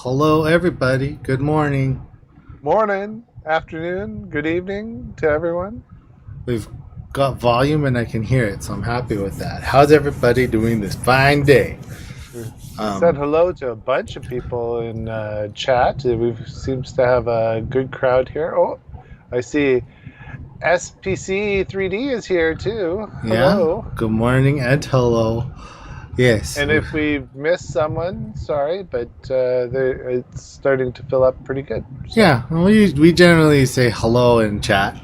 Hello, everybody. Good morning. Morning, afternoon, good evening to everyone. We've got volume and I can hear it, so I'm happy with that. How's everybody doing this fine day? We said Um, hello to a bunch of people in chat. We seems to have a good crowd here. Oh, I see SPC 3D is here too. yeah. Hello. Good morning and hello. Yes. And if we've missed someone, sorry, but it's starting to fill up pretty good. So Yeah. We generally say hello in chat,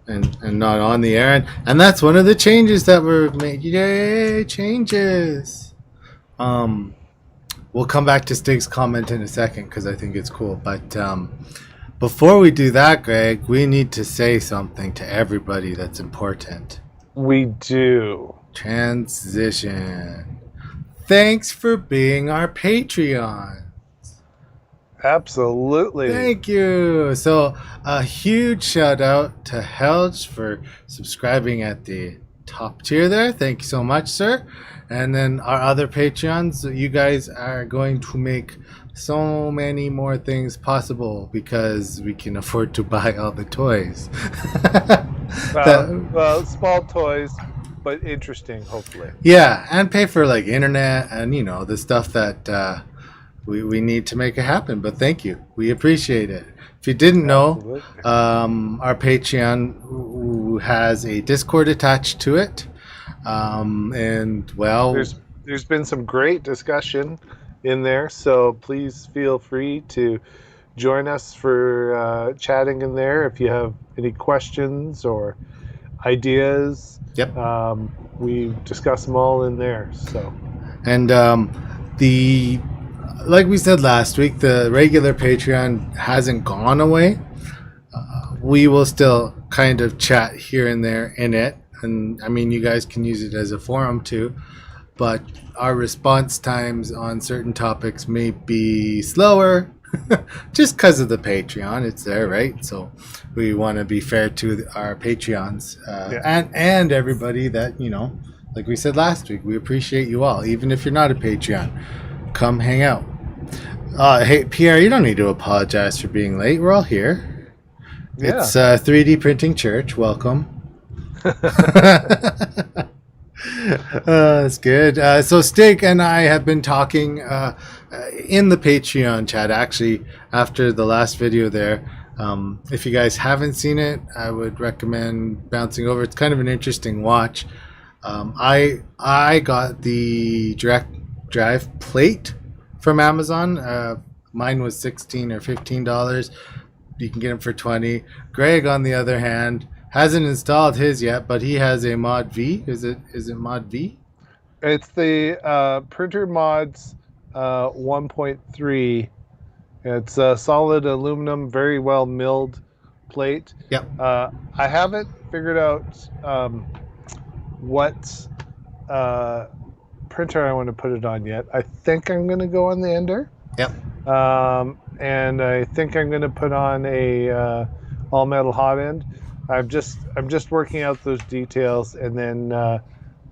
and not on the air, and that's one of the changes that we're making. Yay, changes. Um, we'll come back to Stig's comment in a second because I think it's cool, but before we do that, Greg, we need to say something to everybody that's important. we do. Transition. Thanks for being our Patreon. Absolutely. Thank you. So, a huge shout out to Helge for subscribing at the top tier there. Thank you so much, sir. And then our other Patreons, you guys are going to make so many more things possible because we can afford to buy all the toys. Well, small toys, but interesting, hopefully. Yeah, and pay for like internet and the stuff that we need to make it happen. But thank you, we appreciate it. If you didn't know, Absolutely. our Patreon has a Discord attached to it, and well, There's been some great discussion in there, so please feel free to join us for chatting in there. If you have any questions or ideas, yep. we discuss them all in there. So And the like we said last week, the regular Patreon hasn't gone away. We will still kind of chat here and there in it, and I mean, you guys can use it as a forum too. But our response times on certain topics may be slower, just because of the Patreon. It's there, right? So we want to be fair to our Patreons yeah, and everybody that like we said last week, we appreciate you all, even if you're not a Patreon. Come hang out. Hey, Pierre, you don't need to apologize for being late. We're all here. yeah. It's 3D Printing Church. Welcome. That's good. So Stig and I have been talking in the Patreon chat, actually, after the last video there. If you guys haven't seen it, I would recommend bouncing over. It's kind of an interesting watch. I got the direct drive plate from Amazon. Mine was $16 or $15. You can get them for 20. Greg, on the other hand, hasn't installed his yet, but he has a Mod V. Is it Mod V? It's the Printer Mods 1.3. It's a solid aluminum, very well milled plate. Yep. I haven't figured out what printer I want to put it on yet. I think I'm going to go on the Ender. Yep. And I think I'm going to put on a all metal hot end. I'm just working out those details, and then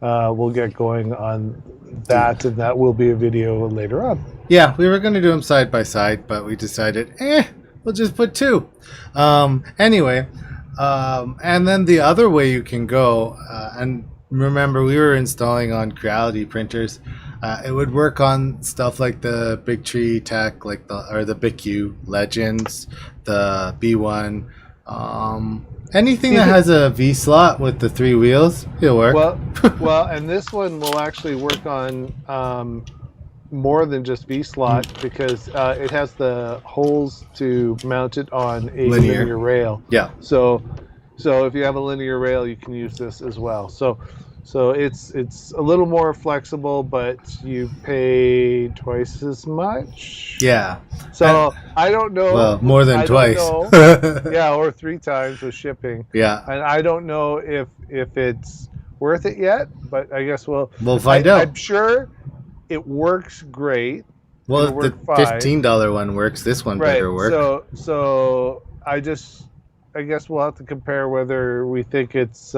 we'll get going on that, and that will be a video later on. Yeah, we were going to do them side by side, but we decided, we'll just put two. Anyway, and then the other way you can go, and remember, we were installing on Creality printers. It would work on stuff like the Big Tree Tech, like the BigQ Legends, the B1. Anything that has a V slot with the 3 wheels, it'll work. Well, and this one will actually work on more than just V slot because it has the holes to mount it on a linear rail. Yeah. So if you have a linear rail, you can use this as well. So it's a little more flexible, but you pay twice as much. Yeah. So I don't know. Well, more than twice. Yeah, or 3 times with shipping. Yeah. And I don't know if it's worth it yet, but I guess we'll find out. I'm sure it works great. Well, if the $15 one works, this one better work. So I guess we'll have to compare whether we think it's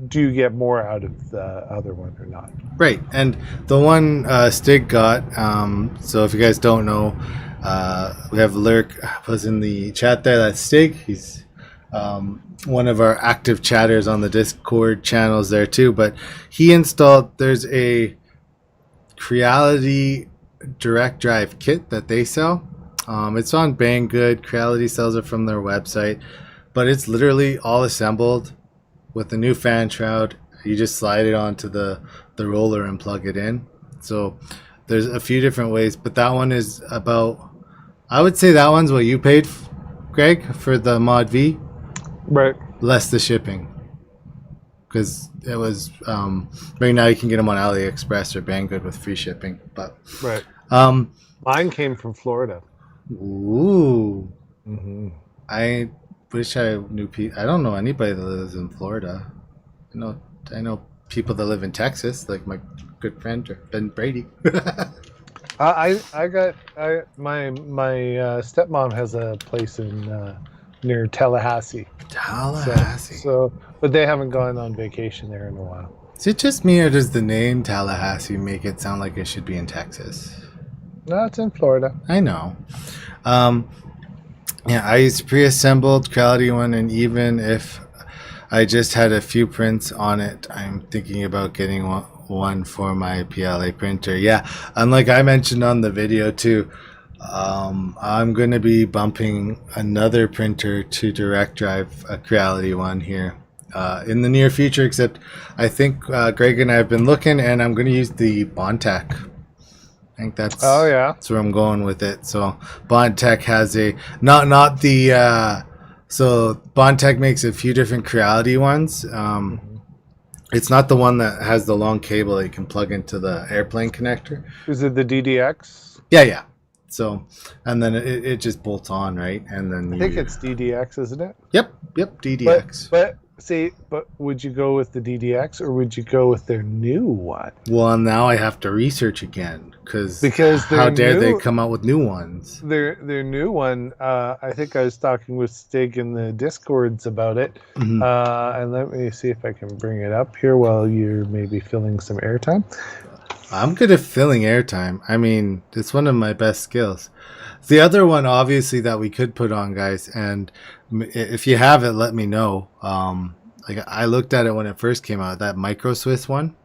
do you get more out of the other one or not? Right, and the one Stig got. So if you guys don't know, we have Lurk was in the chat there. That's Stig. He's one of our active chatters on the Discord channels there too. But he installed. There's a Creality direct drive kit that they sell. It's on Banggood. Creality sells it from their website, but it's literally all assembled with a new fan shroud. You just slide it onto the roller and plug it in. So there's a few different ways, but that one is about, I would say that one's what you paid, Greg, for the Mod V. Right. Less the shipping. Because it was, right now you can get them on AliExpress or Banggood with free shipping. But Right. Mine came from Florida. Ooh. Mm-hmm. I wish I knew I don't know anybody that lives in Florida. I know people that live in Texas, like my good friend Ben Brady. My stepmom has a place in near Tallahassee. So, but they haven't gone on vacation there in a while. Is it just me, or does the name Tallahassee make it sound like it should be in Texas? No, it's in Florida. I know. Yeah, I used pre-assembled Creality one, and even if I just had a few prints on it, I'm thinking about getting one for my PLA printer. Yeah, and like I mentioned on the video too, I'm going to be bumping another printer to direct drive a Creality one here in the near future, except I think Greg and I have been looking, and I'm going to use the Bondtech. I think that's that's where I'm going with it. So Bondtech has a not the so Bondtech makes a few different Creality ones. It's not the one that has the long cable that you can plug into the airplane connector. Is it the DDX? Yeah. So, and then it just bolts on, right? And then I think it's DDX, isn't it? Yep, DDX. But would you go with the DDX or would you go with their new one? Well, now I have to research again because how dare they come out with new ones? Their new one. I think I was talking with Stig in the Discords about it, and let me see if I can bring it up here while you're maybe filling some airtime. I'm good at filling airtime. I mean, it's one of my best skills. The other one, obviously, that we could put on, guys, and if you have it, let me know. Like I looked at it when it first came out, that Micro Swiss one.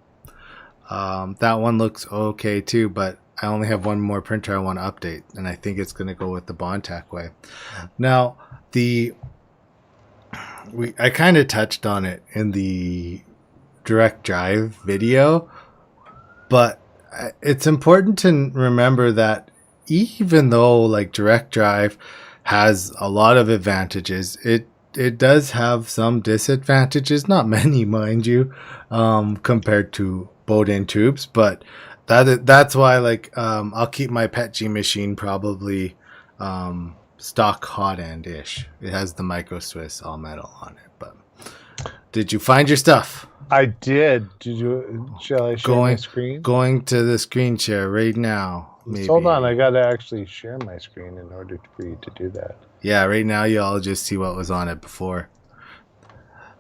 That one looks okay too, but I only have one more printer I want to update, and I think it's going to go with the Bondtech way. Now, I kind of touched on it in the direct drive video, but it's important to remember that even though like direct drive has a lot of advantages, it does have some disadvantages, not many, mind you, compared to Bowden tubes, but that's why like I'll keep my PETG machine probably stock hot end ish. It has the Micro Swiss all metal on it. But did you find your stuff? I did. Shall I share my screen? Going to the screen share right now. Maybe. Hold on, I gotta actually share my screen in order for you to do that. Yeah, right now y'all just see what was on it before.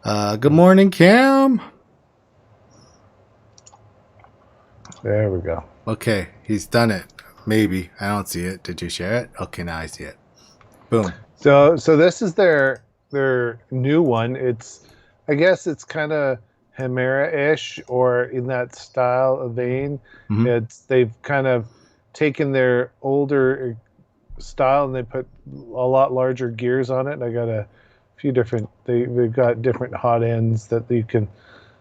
Good morning, Cam. There we go. Okay, he's done it. Maybe. I don't see it. Did you share it? Okay, now I see it. Boom. So this is their new one. I guess it's kind of Chimera-ish or in that style of vein. Mm-hmm. They've kind of taken their older style and they put a lot larger gears on it. And I got a few different. They've got different hot ends that you can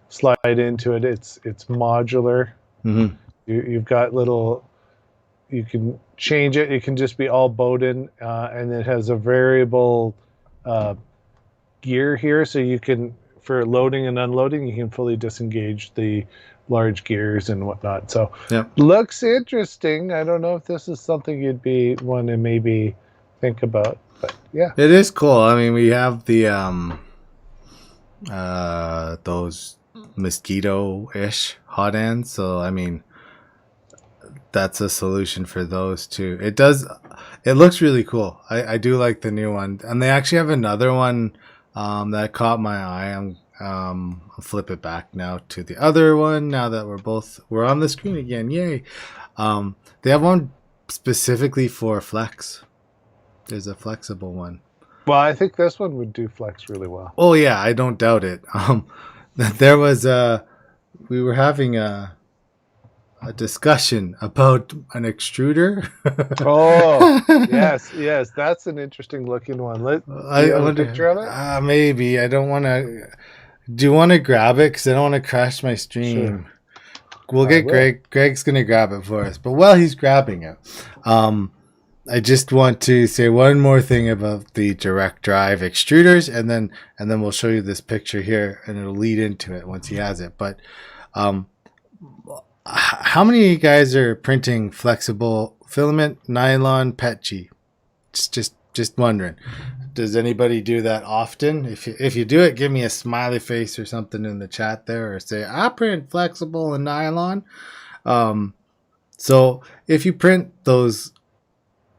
slide into it. It's modular. Mm-hmm. You've got little. You can change it. It can just be all Bowden, and it has a variable gear here, so you can, for loading and unloading, you can fully disengage the large gears and whatnot. So looks interesting. I don't know if this is something you'd be want to maybe think about, but yeah, it is cool. I mean, we have the those mosquito-ish hot ends, so I mean that's a solution for those too. It looks really cool. I do like the new one, and they actually have another one that caught my eye. I'll flip it back now to the other one. Now that we're on the screen again, yay! They have one specifically for flex. There's a flexible one. Well, I think this one would do flex really well. Oh yeah, I don't doubt it. There was we were having a discussion about an extruder. Oh, yes, that's an interesting looking one. I you have a wonder, picture of it? maybe. I don't want to. Do you want to grab it? Because I don't want to crash my stream. Sure. We'll get Greg. Greg's going to grab it for us. But while he's grabbing it, I just want to say one more thing about the direct drive extruders, and then we'll show you this picture here, and it'll lead into it once he has it. But how many of you guys are printing flexible filament, nylon, PETG? Just wondering. Does anybody do that often? If you do it, give me a smiley face or something in the chat there, or say I print flexible and nylon. So if you print those,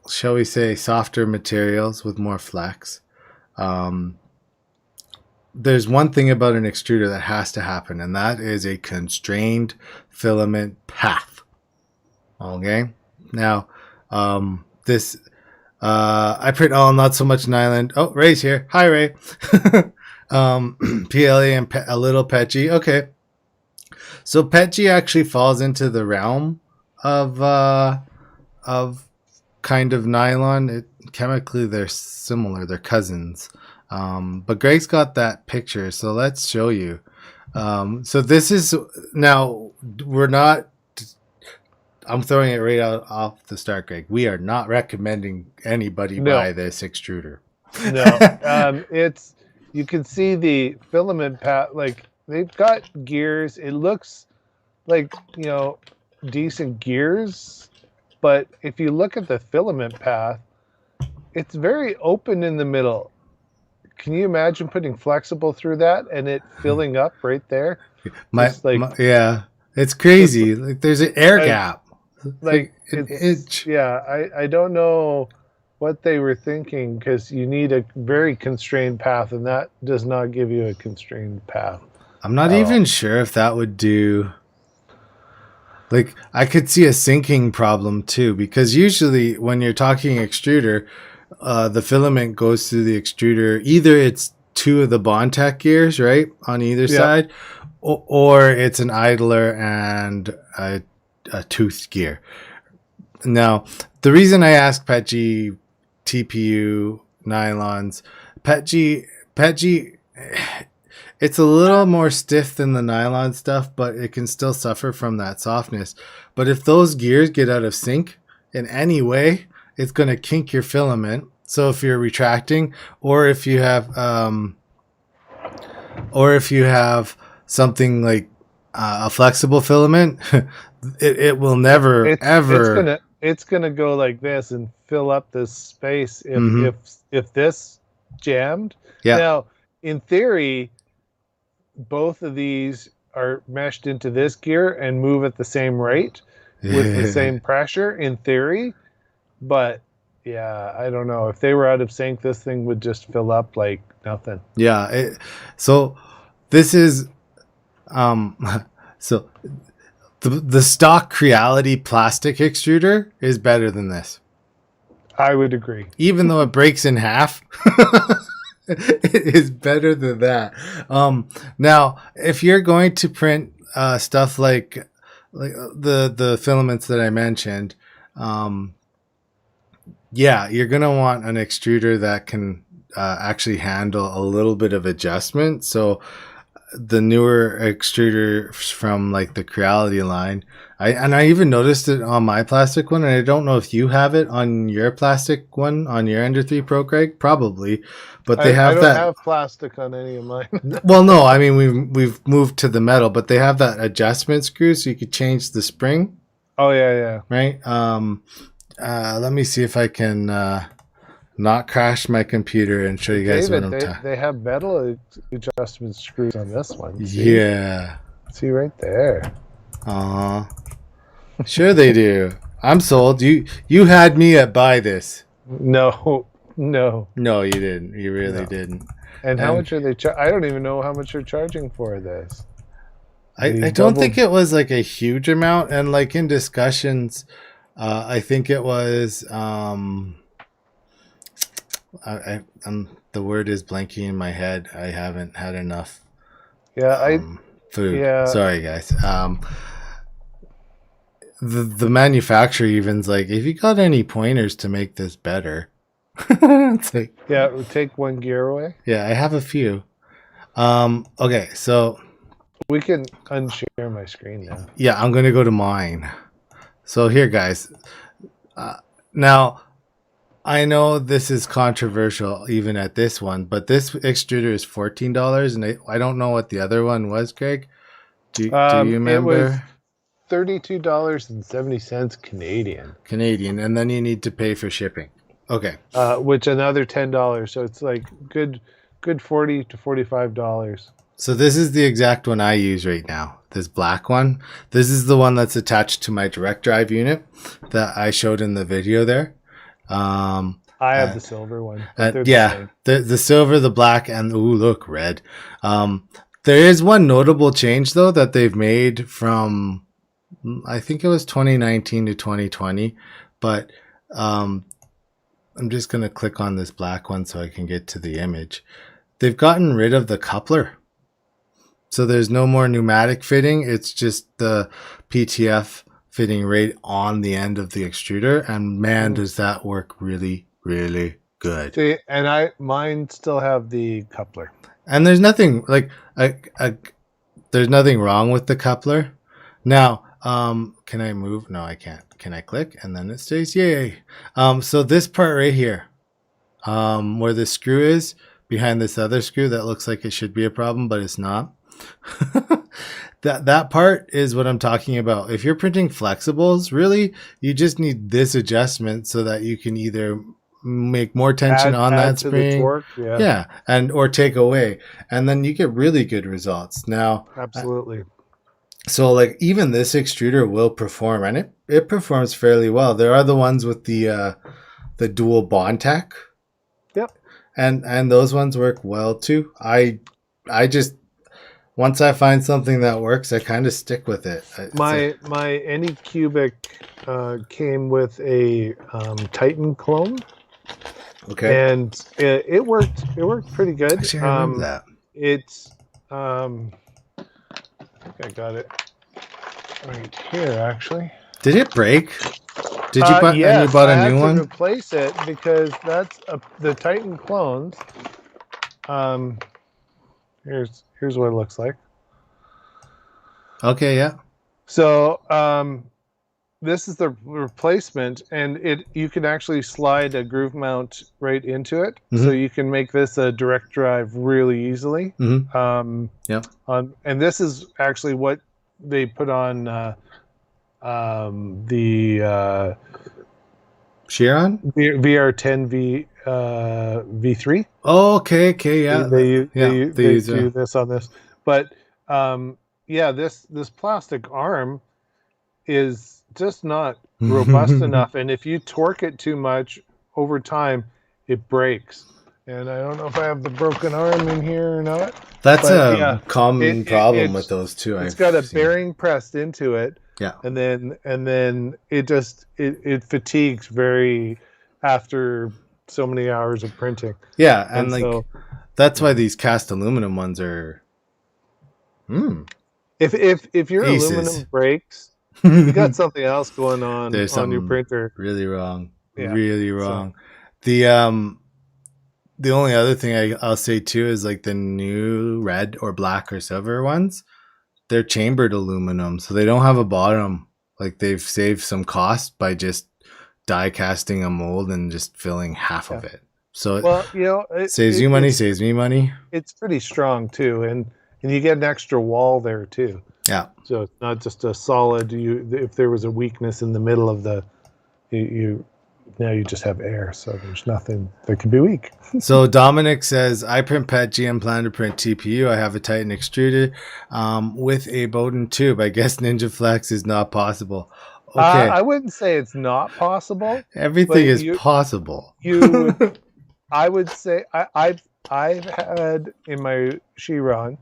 shall we say, softer materials with more flex, there's one thing about an extruder that has to happen, and that is a constrained filament path. Okay, now this I print not so much nylon. Oh, Ray's here. Hi, Ray. PLA and a little PETG. Okay, so PETG actually falls into the realm of kind of nylon. Chemically, they're similar. They're cousins. But Greg's got that picture, so let's show you. So this is now we're not. I'm throwing it right out off the start, Greg. We are not recommending anybody buy this extruder. No, it's you can see the filament path. Like they've got gears. It looks like decent gears, but if you look at the filament path, it's very open in the middle. Can you imagine putting flexible through that and it filling up right there? Yeah, it's crazy. Like there's an air gap. Like I don't know what they were thinking, because you need a very constrained path, and that does not give you a constrained path. I'm not even sure if that would do. Like I could see a sinking problem too, because usually when you're talking extruder, the filament goes through the extruder. Either it's two of the Bondtech gears, right, on either side, or it's an idler and a toothed gear. Now, the reason I ask PETG, TPU, nylons, PETG, it's a little more stiff than the nylon stuff, but it can still suffer from that softness. But if those gears get out of sync in any way, it's going to kink your filament. So if you're retracting, or if you have something like a flexible filament, it will never ever. It's gonna go like this and fill up this space if this jammed. Yeah. Now, in theory, both of these are meshed into this gear and move at the same rate with the same pressure in theory, but yeah, I don't know. If they were out of sync, this thing would just fill up like nothing. Yeah. So this is so the stock Creality plastic extruder is better than this. I would agree. Even though it breaks in half, it is better than that. Now, if you're going to print stuff like the filaments that I mentioned, you're going to want an extruder that can actually handle a little bit of adjustment. So the newer extruder from like the Creality line, I even noticed it on my plastic one, and I don't know if you have it on your plastic one on your Ender 3 Pro, Greg, probably, but they have that. I don't have plastic on any of mine. Well, no, I mean we've moved to the metal, but they have that adjustment screw, so you could change the spring. Oh yeah, right. Let me see if I can not crash my computer and show you guys what I'm talking. They have metal adjustment screws on this one. See? Yeah. See right there. Sure they do. I'm sold. You had me at buy this. No. No, you didn't. You really didn't. And how And much are they? I don't even know how much they're charging for this. I don't think it was like a huge amount. And like in discussions, I think it was. The word is blanking in my head. I haven't had enough Yeah, food. yeah. Sorry, guys. The manufacturer even's like, if you got any pointers to make this better, it's like, Yeah, it would take one gear away. yeah, I have a few. Okay, so We can unshare my screen now. yeah, I'm gonna go to mine. So here, guys. Now, I know this is controversial even at this one, but this extruder is $14, and I don't know what the other one was, Greg. Do you remember? It was $32.70 Canadian. Canadian, and then you need to pay for shipping. Okay. Which another $10, so it's like good $40 to $45. So this is the exact one I use right now. This black one. This is the one that's attached to my direct drive unit that I showed in the video there. I have the silver one. Yeah, the silver, the black, and ooh, look, red. There is one notable change though that they've made from, I think it was 2019 to 2020, but I'm just gonna click on this black one so I can get to the image. They've gotten rid of the coupler. So there's no more pneumatic fitting. It's just the PTF fitting right on the end of the extruder. And man, does that work really, really good. See, and mine still have the coupler. And there's nothing like, there's nothing wrong with the coupler. Now, can I move? No, I can't. Can I click? And then it stays, yay. So this part right here, where the screw is behind this other screw that looks like it should be a problem, but it's not. that part is what I'm talking about. If you're printing flexibles, really, you just need this adjustment so that you can either make more tension on that spring, and or take away, and then you get really good results. Now, absolutely. So like even this extruder will perform, and it performs fairly well. There are the ones with the dual bond tech. Yep. And those ones work well too. I just, once I find something that works, I kind of stick with it. My Anycubic came with a Titan clone. Okay. And it worked pretty good. Actually, I remember that. It's I think I got it right here actually. Did it break? Did you buy? Yes, you bought a new one? I had to replace it because that's the Titan clones. Here's what it looks like. Okay, yeah. So this is the replacement, and you can actually slide a groove mount right into it, so you can make this a direct drive really easily. And this is actually what they put on the Chiron VR10 V3. Oh, okay, yeah. They do this on this, but this plastic arm is just not robust enough, and if you torque it too much over time, it breaks. And I don't know if I have the broken arm in here or not. That's a common problem with those two. It's got a bearing pressed into it. Yeah. And then it just it fatigues very after so many hours of printing. Yeah, and like so, that's why these cast aluminum ones are If your aluminum breaks, you got something else going on your printer. Really wrong. Yeah. Really wrong. So. The only other thing I'll say too is like the new red or black or silver ones, they're chambered aluminum, so they don't have a bottom. Like they've saved some cost by just die casting a mold and just filling half of it. So it saves you money, saves me money. It's pretty strong too, and you get an extra wall there too. Yeah. So it's not just a solid. If there was a weakness in the middle of now you just have air, so there's nothing that could be weak. So Dominic says, I print PETG and plan to print TPU. I have a Titan extruder with a Bowden tube. I guess Ninja Flex is not possible. Okay. I wouldn't say it's not possible. Everything is possible. I would say I've had in my Chiron,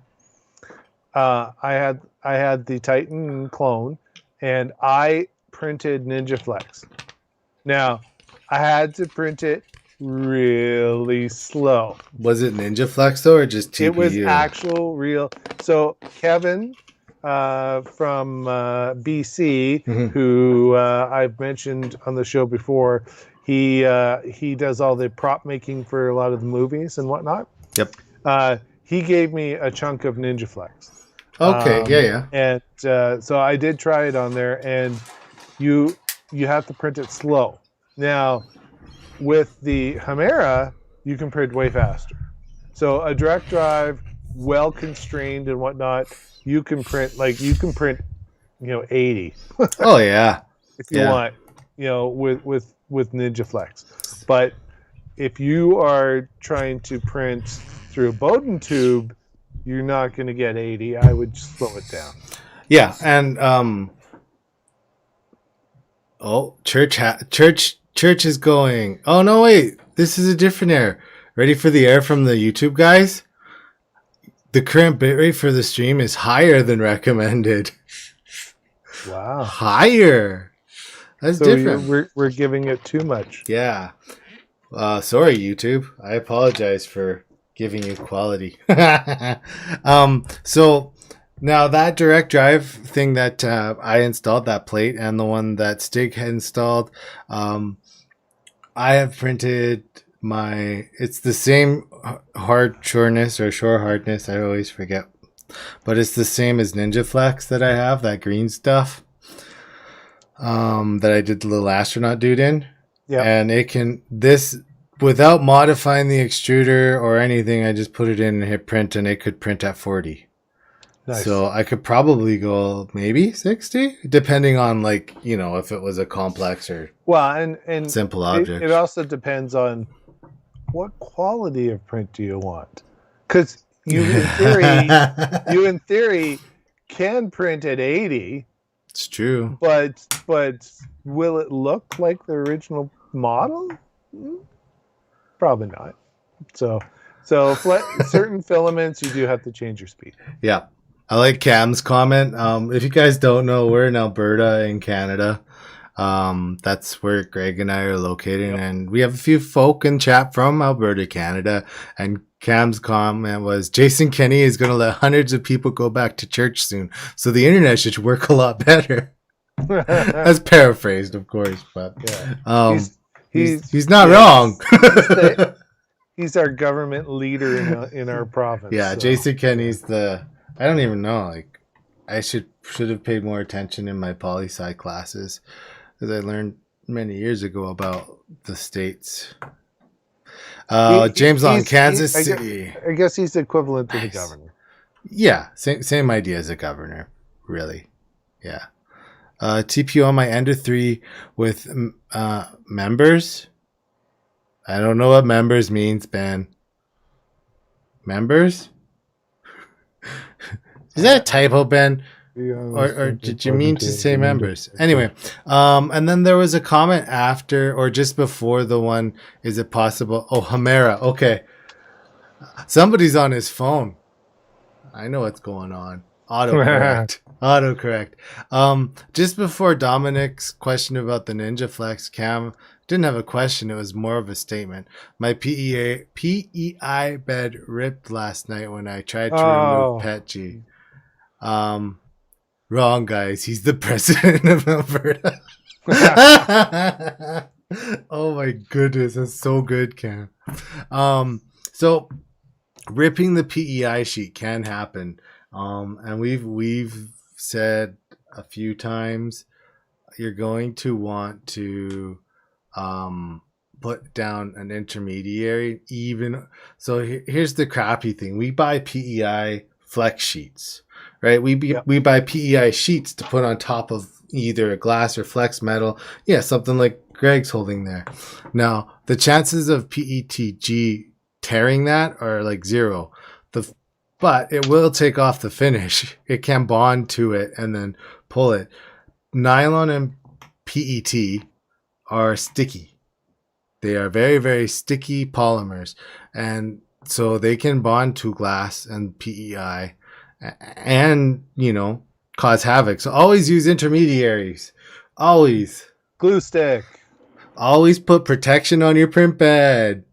I had the Titan clone, and I printed Ninja Flex. Now, I had to print it really slow. Was it Ninja Flex though, or just TPU? It was actual real. So Kevin from BC, who I've mentioned on the show before, he does all the prop making for a lot of the movies and whatnot. Yep. He gave me a chunk of Ninja Flex. Okay. Yeah. And so I did try it on there, and you have to print it slow. Now, with the Chimera, you can print way faster. So a direct drive, well constrained and whatnot, you can print 80. Oh yeah. If you want, with Ninja Flex. But if you are trying to print through a Bowden tube, you're not going to get 80. I would slow it down. Yeah, and church is going. Oh no, wait, this is a different error. Ready for the error from the YouTube guys? The current bitrate for the stream is higher than recommended. Wow, higher. That's different. We're giving it too much. Yeah. Sorry, YouTube. I apologize for giving you quality. So now that direct drive thing that I installed, that plate, and the one that Stig had installed, I have printed it's the same hard sureness or shore hardness. I always forget, but it's the same as Ninja Flex that I have, that green stuff that I did the little astronaut dude in. Yeah. And it can, without modifying the extruder or anything, I just put it in and hit print, and it could print at 40. Nice. So I could probably go maybe 60, depending on if it was a complex or and simple object. It also depends on what quality of print do you want, because you in theory can print at 80. It's true, but will it look like the original model? Probably not. So certain filaments, you do have to change your speed. Yeah. I like Cam's comment. If you guys don't know, we're in Alberta in Canada. That's where Greg and I are located. Yep. And we have a few folk in chat from Alberta, Canada. And Cam's comment was, Jason Kenney is going to let hundreds of people go back to church soon. So the internet should work a lot better. That's paraphrased, of course. But yeah. He's not wrong. He's our government leader in our province. Yeah, so. Jason Kenney's I don't even know. I should have paid more attention in my poli-sci classes, because I learned many years ago about the states. James on Kansas City. I guess he's equivalent to the governor. Yeah, same idea as a governor, really. Yeah. TPU on my Ender 3 with members. I don't know what members means, Ben. Members? Is that a typo, Ben? Or did you mean to say members? Anyway, and then there was a comment after or just before the one, is it possible? Oh, Chimera. Okay. Somebody's on his phone. I know what's going on. Autocorrect. Just before Dominic's question about the Ninja Flex, Cam didn't have a question. It was more of a statement. My PEI bed ripped last night when I tried to remove PETG. Wrong, guys. He's the president of Alberta. Oh my goodness, that's so good, Cam. So ripping the PEI sheet can happen. And we've said a few times, you're going to want to put down an intermediary. Here's the crappy thing: we buy PEI flex sheets, right? We buy PEI sheets to put on top of either a glass or flex metal. Yeah, something like Greg's holding there. Now, the chances of PETG tearing that are like 0. But it will take off the finish. It can bond to it and then pull it. Nylon and PET are sticky. They are very, very sticky polymers. And so they can bond to glass and PEI, and cause havoc. So always use intermediaries. Always, Glue stick. always put protection on your print bed.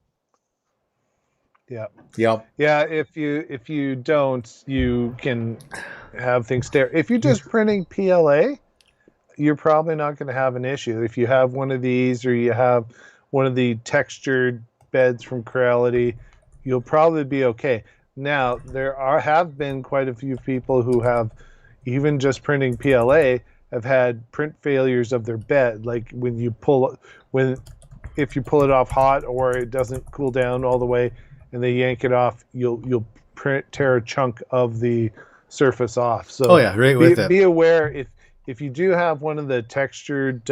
Yeah. Yep. Yeah, if you don't, you can have things stare. If you're just printing PLA, you're probably not going to have an issue. If you have one of these or you have one of the textured beds from Creality, you'll probably be okay. Now, have been quite a few people who have, even just printing PLA, have had print failures of their bed. Like if you pull it off hot or it doesn't cool down all the way, and they yank it off, you'll tear a chunk of the surface off. So Oh yeah, right with it. Be aware if you do have one of the textured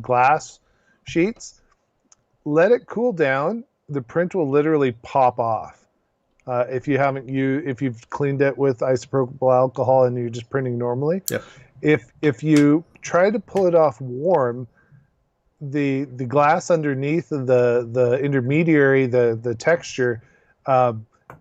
glass sheets, let it cool down. The print will literally pop off. If you've cleaned it with isopropyl alcohol and you're just printing normally. Yep. If you try to pull it off warm, the glass underneath of the intermediary, the texture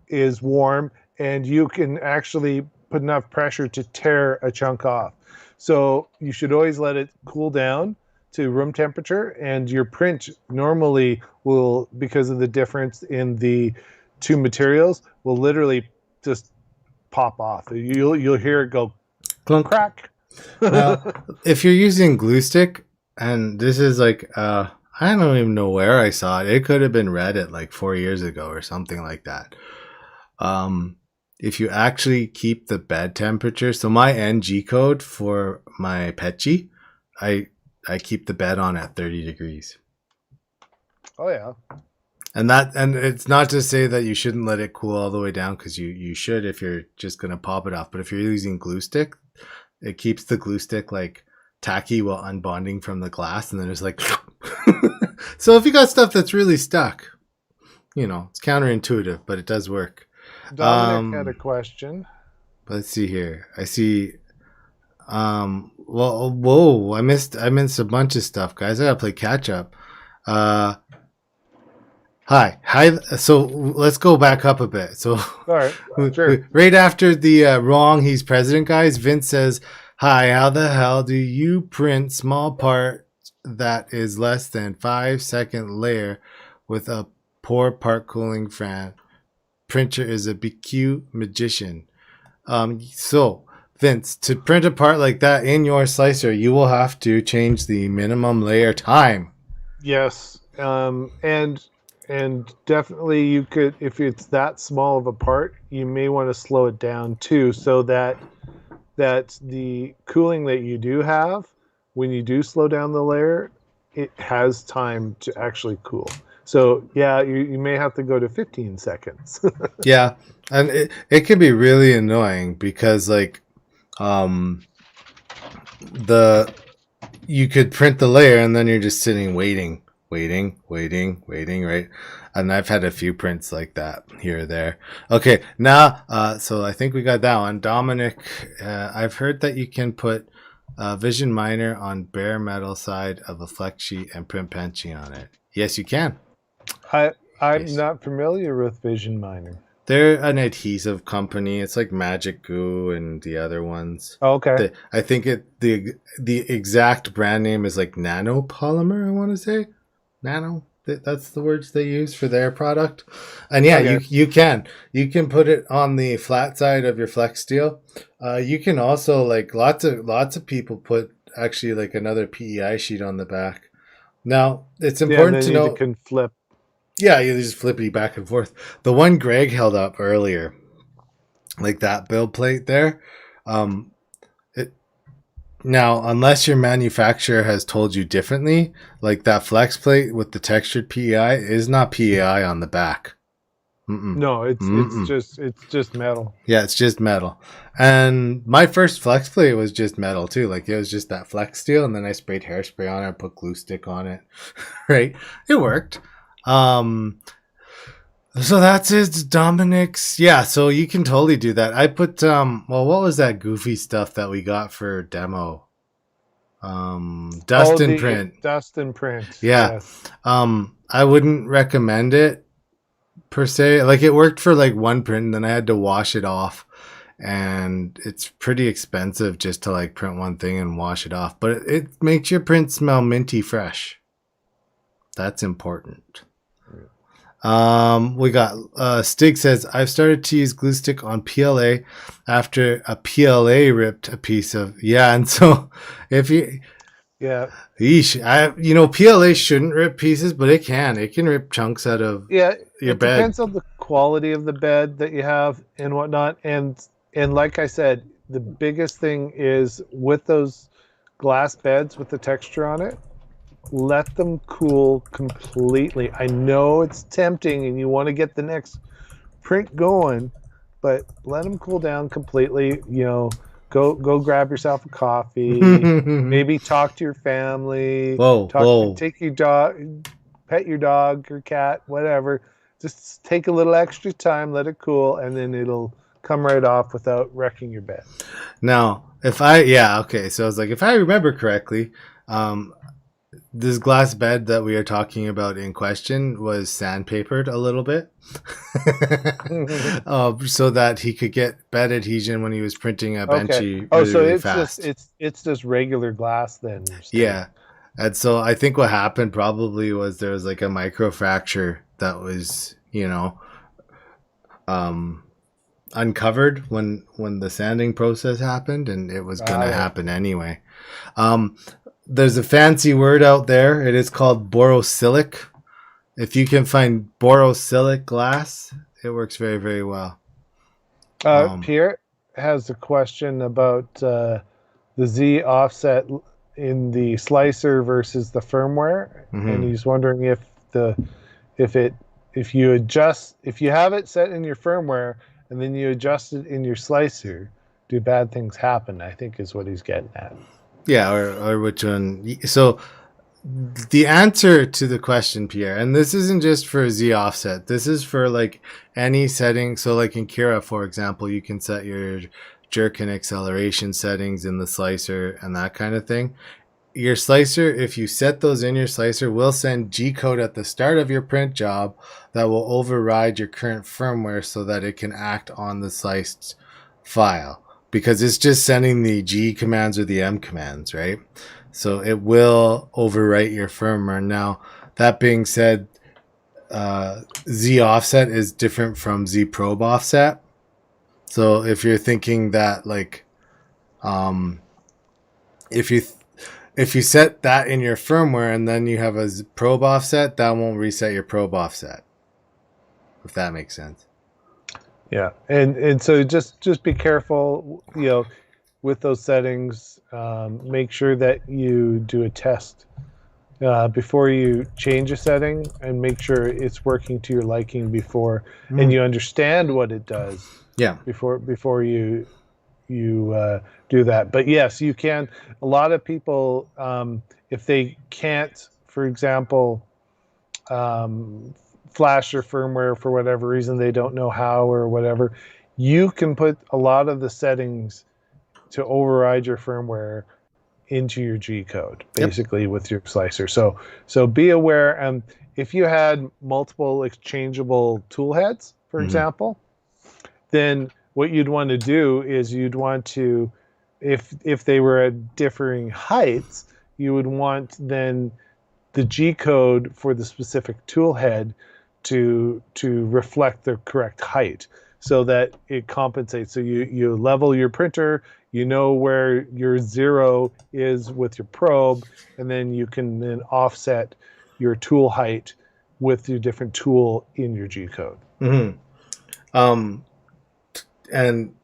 is warm, and you can actually put enough pressure to tear a chunk off. So you should always let it cool down to room temperature, and your print normally will, because of the difference in the two materials, will literally just pop off. You'll hear it go Clunk. crack. Now, if you're using glue stick, and this is like, I don't even know where I saw it. It could have been Reddit like 4 years ago or something like that. If you actually keep the bed temperature, so my NG code for my Petchi, I keep the bed on at 30 degrees. Oh yeah. And it's not to say that you shouldn't let it cool all the way down, because you should if you're just gonna pop it off. But if you're using glue stick, it keeps the glue stick like tacky while unbonding from the glass, and then it's like so if you got stuff that's really stuck, it's counterintuitive, but it does work. Dominic had a question. Let's see here. I see well, whoa, I missed a bunch of stuff, guys. I gotta play catch up. Hi. So let's go back up a bit. So All right, sure. right after the wrong he's president guys, Vince says, hi, how the hell do you print small part that is less than 5-second layer with a poor part cooling fan? Printer is a BQ magician. So Vince, to print a part like that in your slicer, you will have to change the minimum layer time. Yes. And definitely you could, if it's that small of a part, you may want to slow it down too, so that the cooling that you do have, when you do slow down the layer, it has time to actually cool. So yeah, you may have to go to 15 seconds. Yeah, and it can be really annoying because like you could print the layer and then you're just sitting waiting, right? And I've had a few prints like that here or there. Okay, now so I think we got that one. Dominic, I've heard that you can put Vision Miner on bare metal side of a flex sheet and print Penchi on it. Yes, you can. I'm not familiar with Vision Miner. They're an adhesive company. It's like Magic Goo and the other ones. Oh, okay. I think the exact brand name is like Nanopolymer, I want to say. Nano. That's the words they use for their product. And yeah, okay. you can put it on the flat side of your flex steel. You can also, like, lots of people put actually like another PEI sheet on the back. Now, it's important to know you can flip. Yeah, you just flippity back and forth. The one Greg held up earlier, like that build plate there, now, unless your manufacturer has told you differently, like that flex plate with the textured PEI is not PEI on the back. No, it's just metal. Yeah, it's just metal. And my first flex plate was just metal too. Like it was just that flex steel, and then I sprayed hairspray on it and put glue stick on it. Right? It worked. So that's it, Dominic's. Yeah, so you can totally do that. I put what was that goofy stuff that we got for demo? Dust and print. Dust and print. Yeah. Yes. I wouldn't recommend it per se. Like it worked for like one print, and then I had to wash it off, and it's pretty expensive just to like print one thing and wash it off. But it makes your print smell minty fresh. That's important. We got Stig says, I've started to use glue stick on PLA after a PLA ripped a piece of, and so if you, PLA shouldn't rip pieces, but it can rip chunks out of your bed. It depends on the quality of the bed that you have and whatnot. And like I said, the biggest thing is with those glass beds with the texture on it, let them cool completely. I know it's tempting and you want to get the next print going, but let them cool down completely. Go grab yourself a coffee, maybe talk to your family, take your dog, pet your dog or cat, whatever. Just take a little extra time, let it cool, and then it'll come right off without wrecking your bed. Now, so I was like, if I remember correctly, this glass bed that we are talking about in question was sandpapered a little bit so that he could get bed adhesion when he was printing a benchy really fast. It's just regular glass then. Yeah. And so I think what happened probably was there was like a microfracture that was, uncovered when the sanding process happened, and it was going to happen anyway. There's a fancy word out there. It is called borosilicate. If you can find borosilicate glass, it works very, very well. Pierre has a question about the Z offset in the slicer versus the firmware, and he's wondering if you have it set in your firmware and then you adjust it in your slicer, do bad things happen? I think is what he's getting at. Yeah, or which one? So the answer to the question, Pierre, and this isn't just for Z offset. This is for like any setting. So like in Kira, for example, you can set your jerk and acceleration settings in the slicer and that kind of thing. Your slicer, if you set those in your slicer, will send G-code at the start of your print job that will override your current firmware so that it can act on the sliced file. Because it's just sending the G commands or the M commands, right? So it will overwrite your firmware. Now, that being said, Z offset is different from Z probe offset. So if you're thinking that, like, if you set that in your firmware and then you have a probe offset, that won't reset your probe offset. If that makes sense. Yeah, and so just be careful, with those settings. Make sure that you do a test before you change a setting, and make sure it's working to your liking before, and you understand what it does. Yeah. Before you do that. But yes, you can. A lot of people, if they can't, for example, flash your firmware for whatever reason, they don't know how or whatever, you can put a lot of the settings to override your firmware into your G code, basically, with your slicer. So be aware. If you had multiple exchangeable tool heads, for example, then what you'd want to do is you'd want to, if they were at differing heights, you would want then the G code for the specific tool head to reflect the correct height, so that it compensates. So you level your printer, you know where your 0 is with your probe, and then you can then offset your tool height with your different tool in your G code. And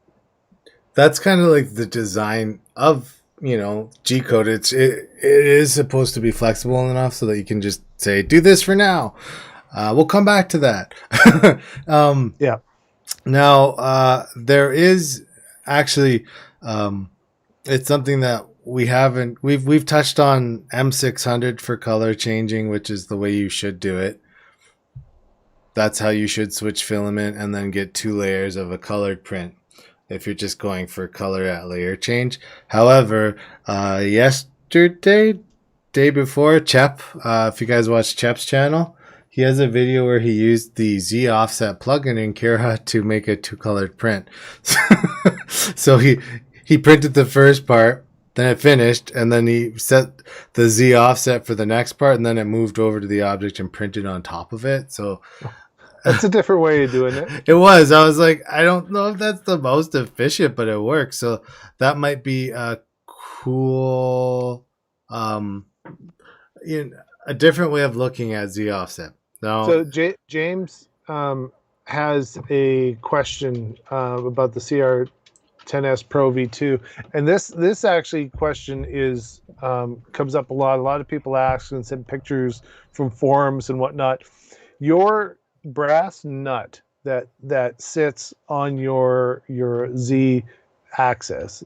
that's kind of like the design of G code. It is supposed to be flexible enough so that you can just say, do this for now. We'll come back to that. Now, there is actually, it's something that we've touched on M600 for color changing, which is the way you should do it. That's how you should switch filament and then get 2 layers of a colored print if you're just going for color at layer change. However, day before, Chep, if you guys watch Chep's channel, he has a video where he used the Z offset plugin in Kira to make a 2-colored print. So he printed the first part, then it finished, and then he set the Z offset for the next part, and then it moved over to the object and printed on top of it. So That's a different way of doing it. it was. I was like, I don't know if that's the most efficient, but it works. So that might be a cool, a different way of looking at Z offset. Now, So James has a question about the CR10S Pro V2, and this actually question is comes up a lot. A lot of people ask and send pictures from forums and whatnot. Your brass nut that sits on your Z axis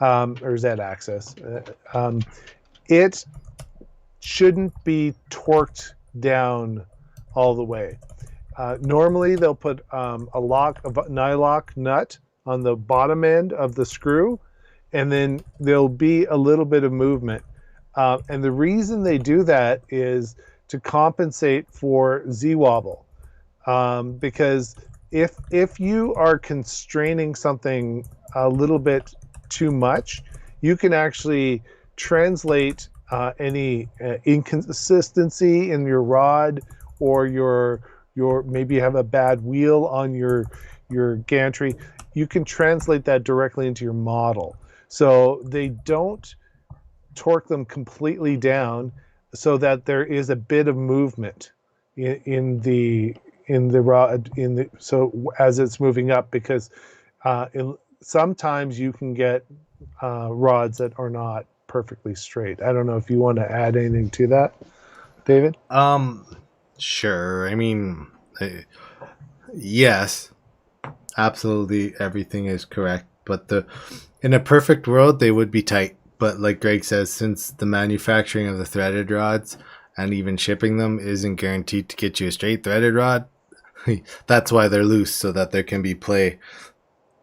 or Z axis, it shouldn't be torqued down all the way. Normally they'll put a nylock nut on the bottom end of the screw, and then there'll be a little bit of movement. And the reason they do that is to compensate for Z wobble. Because if you are constraining something a little bit too much, you can actually translate any inconsistency in your rod, or your maybe you have a bad wheel on your gantry. You can translate that directly into your model. So they don't torque them completely down, so that there is a bit of movement in the rod so as it's moving up, because sometimes you can get rods that are not perfectly straight. I don't know if you want to add anything to that, David. Sure. I mean, yes, absolutely, everything is correct. But in a perfect world, they would be tight. But like Greg says, since the manufacturing of the threaded rods and even shipping them isn't guaranteed to get you a straight threaded rod, that's why they're loose, so that there can be play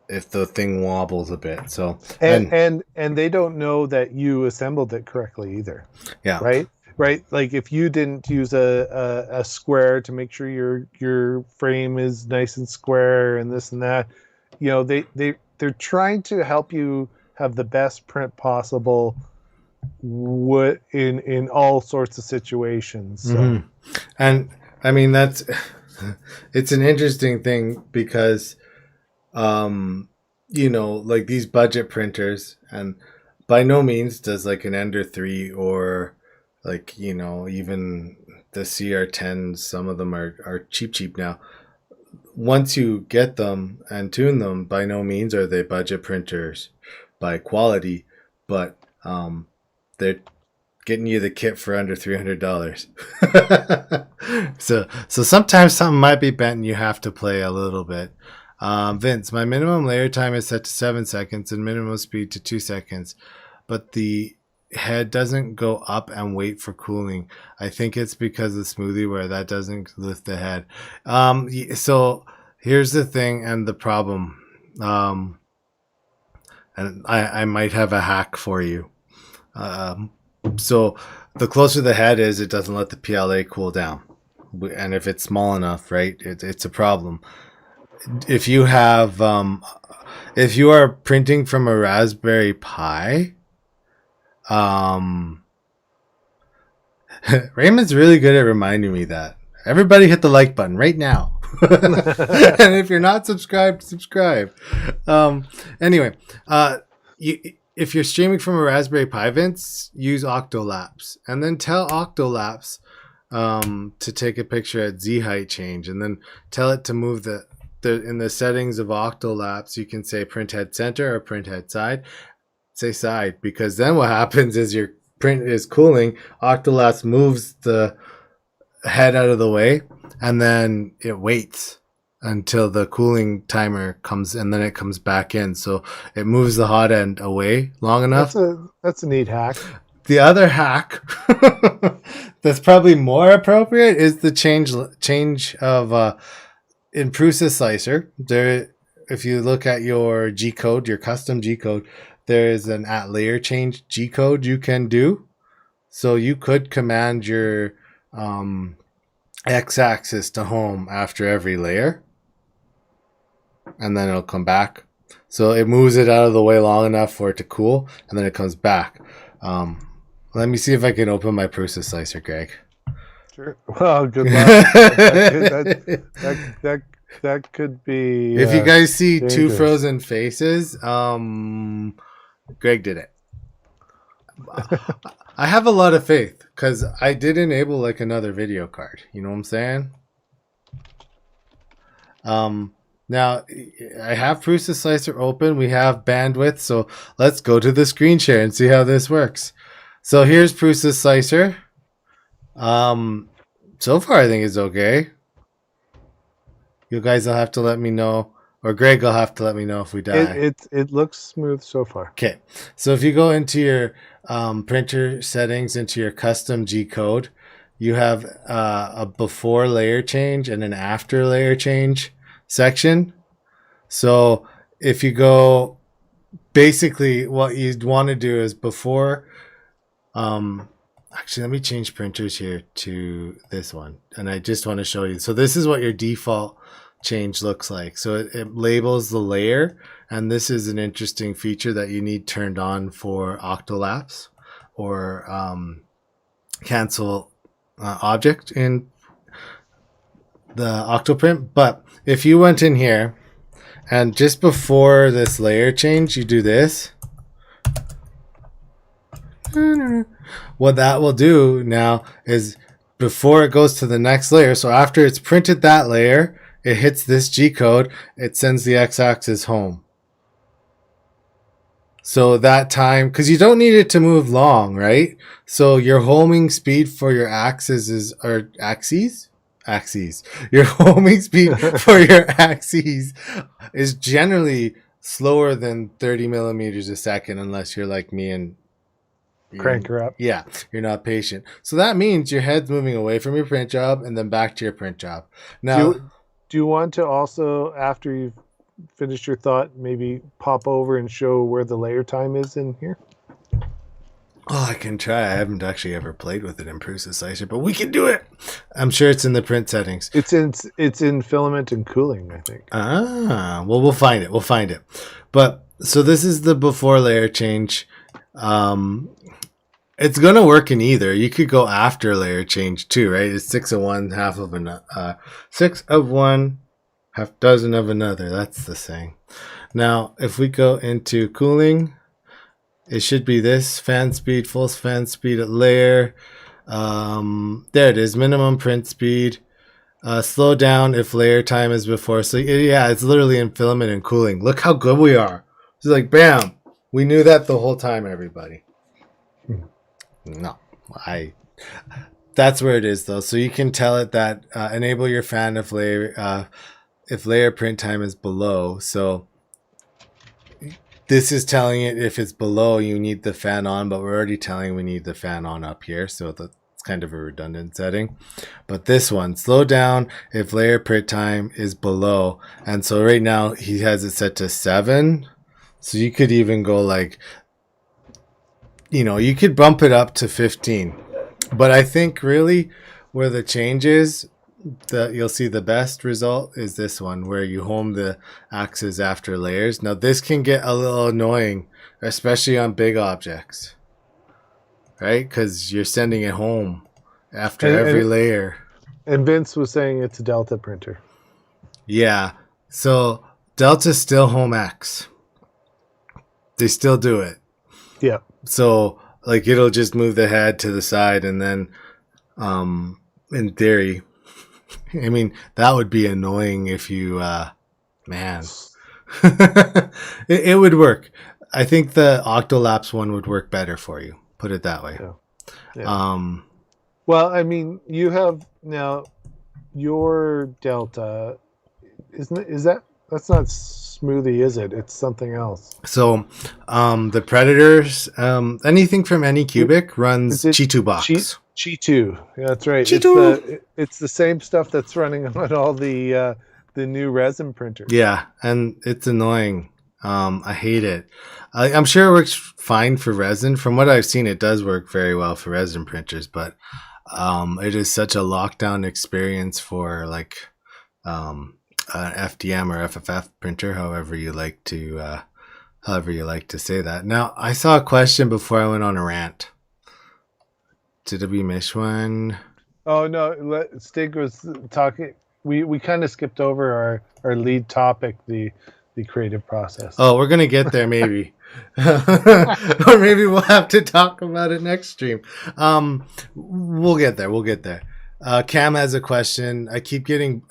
if the thing wobbles a bit. So and they don't know that you assembled it correctly either. Yeah. Right. Like if you didn't use a square to make sure your frame is nice and square and this and that, they're trying to help you have the best print possible in all sorts of situations. So. Mm-hmm. And I mean, it's an interesting thing because, like these budget printers, and by no means does like an Ender 3 or like, even the CR10s, some of them are cheap now. Once you get them and tune them, by no means are they budget printers by quality, but they're getting you the kit for under $300. So sometimes something might be bent and you have to play a little bit. Vince, my minimum layer time is set to 7 seconds and minimum speed to 2 seconds, but the head doesn't go up and wait for cooling. I think it's because of smoothie where that doesn't lift the head. So here's the thing and the problem. And I might have a hack for you. So the closer the head is, it doesn't let the PLA cool down. And if it's small enough, right, it's a problem. If you have, if you are printing from a Raspberry Pi, Raymond's really good at reminding me that. Everybody hit the like button right now. And if you're not subscribed, subscribe. Anyway, if you're streaming from a Raspberry Pi, Vince, use Octolapse, and then tell Octolapse to take a picture at Z height change, and then tell it to move in the settings of Octolapse. You can say print head center or print head side. Say side, because then what happens is your print is cooling. Octolapse moves the head out of the way, and then it waits until the cooling timer comes, and then it comes back in. So it moves the hot end away long enough. That's a neat hack. The other hack that's probably more appropriate is the change of in Prusa Slicer. There, if you look at your G code, your custom G code, there is an at layer change G code you can do. So you could command your x-axis to home after every layer, and then it'll come back. So it moves it out of the way long enough for it to cool, and then it comes back. Let me see if I can open my Prusa slicer, Greg. Sure. Well, good luck. that could be. If you guys see dangerous. two frozen faces, Greg did it. I have a lot of faith because I did enable like another video card. You know what I'm saying? Now I have Prusa Slicer open. We have bandwidth, so let's go to the screen share and see how this works. So here's Prusa Slicer. So far I think it's okay. You guys will have to let me know, or Greg will have to let me know if we die. It looks smooth so far. Okay, so if you go into your printer settings, into your custom G code, you have a before layer change and an after layer change section. So if you go, basically what you'd want to do is before, actually let me change printers here to this one, and I just want to show you. So this is what your default change looks like. So it labels the layer, and this is an interesting feature that you need turned on for octolapse or cancel object in the Octoprint. But if you went in here and just before this layer change, you do this, what that will do now is before it goes to the next layer, so after it's printed that layer, it hits this G code, it sends the x-axis home. So that time, because you don't need it to move long, right? So your homing speed for your axes or axes? Axes. Your homing speed for your axes is generally slower than 30 millimeters a second, unless you're like me and crank her up. Yeah, you're not patient. So that means your head's moving away from your print job and then back to your print job. Now, do you want to also, after you've finished your thought, maybe pop over and show where the layer time is in here? Oh, I can try. I haven't actually ever played with it in Prusa Slicer, but we can do it. I'm sure it's in the print settings. It's in filament and cooling, I think. Ah, well, we'll find it. We'll find it. But so this is the before layer change. It's gonna work in either. You could go after layer change too, right? It's 6 of one, half of another. 6 of one, half dozen of another. That's the saying. Now, if we go into cooling, it should be this fan speed, full fan speed at layer. There it is, minimum print speed. Slow down if layer time is before. So yeah, it's literally in filament and cooling. Look how good we are. It's like, bam. We knew that the whole time, everybody. No, that's where it is though. So you can tell it that enable your fan if layer print time is below. So this is telling it if it's below, you need the fan on, but we're already telling we need the fan on up here. So that's kind of a redundant setting. But this one, slow down if layer print time is below. And so right now he has it set to 7. So you could even go like, you could bump it up to 15. But I think really where the change is, that you'll see the best result is this one, where you home the axes after layers. Now this can get a little annoying, especially on big objects, right? Because you're sending it home after every layer. And Vince was saying it's a Delta printer. Yeah. So Delta's still home X. They still do it. Yeah. So like it'll just move the head to the side, and then in theory, I mean, that would be annoying if you man. it would work. I think the Octolapse one would work better for you. Put it that way. Yeah. Yeah. Well, I mean, you have now your Delta, that's not Smoothie, is it? It's something else. So the Predators, anything from Anycubic runs Chi2 box. Chi2, yeah, that's right. It's the same stuff that's running on all the new resin printers. Yeah, and it's annoying. I hate it. I'm sure it works fine for resin. From what I've seen, it does work very well for resin printers, but it is such a lockdown experience for like an FDM or FFF printer, however you like to say that. Now, I saw a question before I went on a rant. Did we miss one? Oh no, Stig was talking. We kind of skipped over our lead topic, the creative process. Oh, we're gonna get there maybe. Or maybe we'll have to talk about it next stream. We'll get there. We'll get there. Cam has a question. I keep getting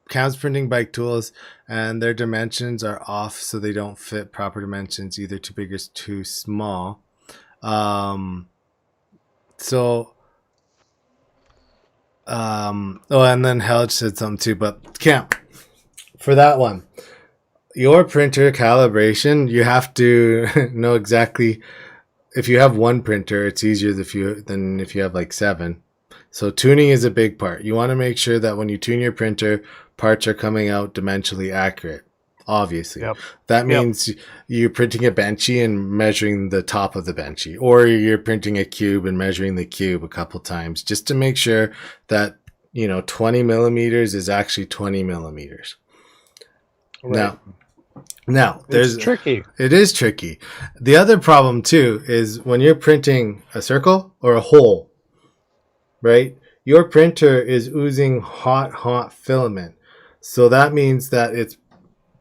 Cam's printing bike tools, and their dimensions are off, so they don't fit proper dimensions, either too big or too small. Oh, and then Helge said something too. But Cam, for that one, your printer calibration, you have to know exactly. If you have one printer, it's easier than if you have like 7. So tuning is a big part. You want to make sure that when you tune your printer, parts are coming out dimensionally accurate. Obviously, that means you're printing a benchy and measuring the top of the benchy, or you're printing a cube and measuring the cube a couple times, just to make sure that 20 millimeters is actually 20 millimeters. Right. Now, it's tricky. It is tricky. The other problem too is when you're printing a circle or a hole, right? Your printer is oozing hot filament. So that means that it's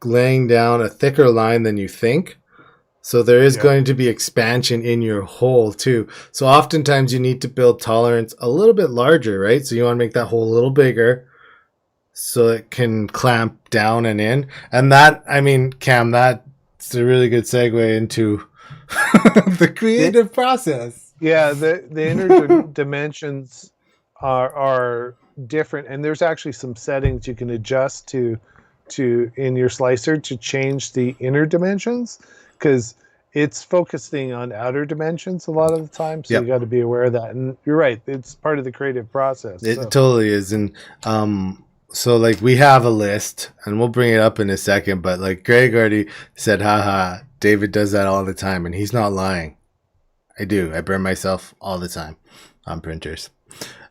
laying down a thicker line than you think. So there is going to be expansion in your hole too. So oftentimes you need to build tolerance a little bit larger, right? So you want to make that hole a little bigger so it can clamp down and in. And that, I mean, Cam, that's a really good segue into the creative process. Yeah, the inner dimensions are different, and there's actually some settings you can adjust to in your slicer to change the inner dimensions, because it's focusing on outer dimensions a lot of the time. So you got to be aware of that. And you're right, it's part of the creative process. It totally is. And so like we have a list, and we'll bring it up in a second, but like Greg already said, haha, David does that all the time, and he's not lying. I do. I burn myself all the time on printers.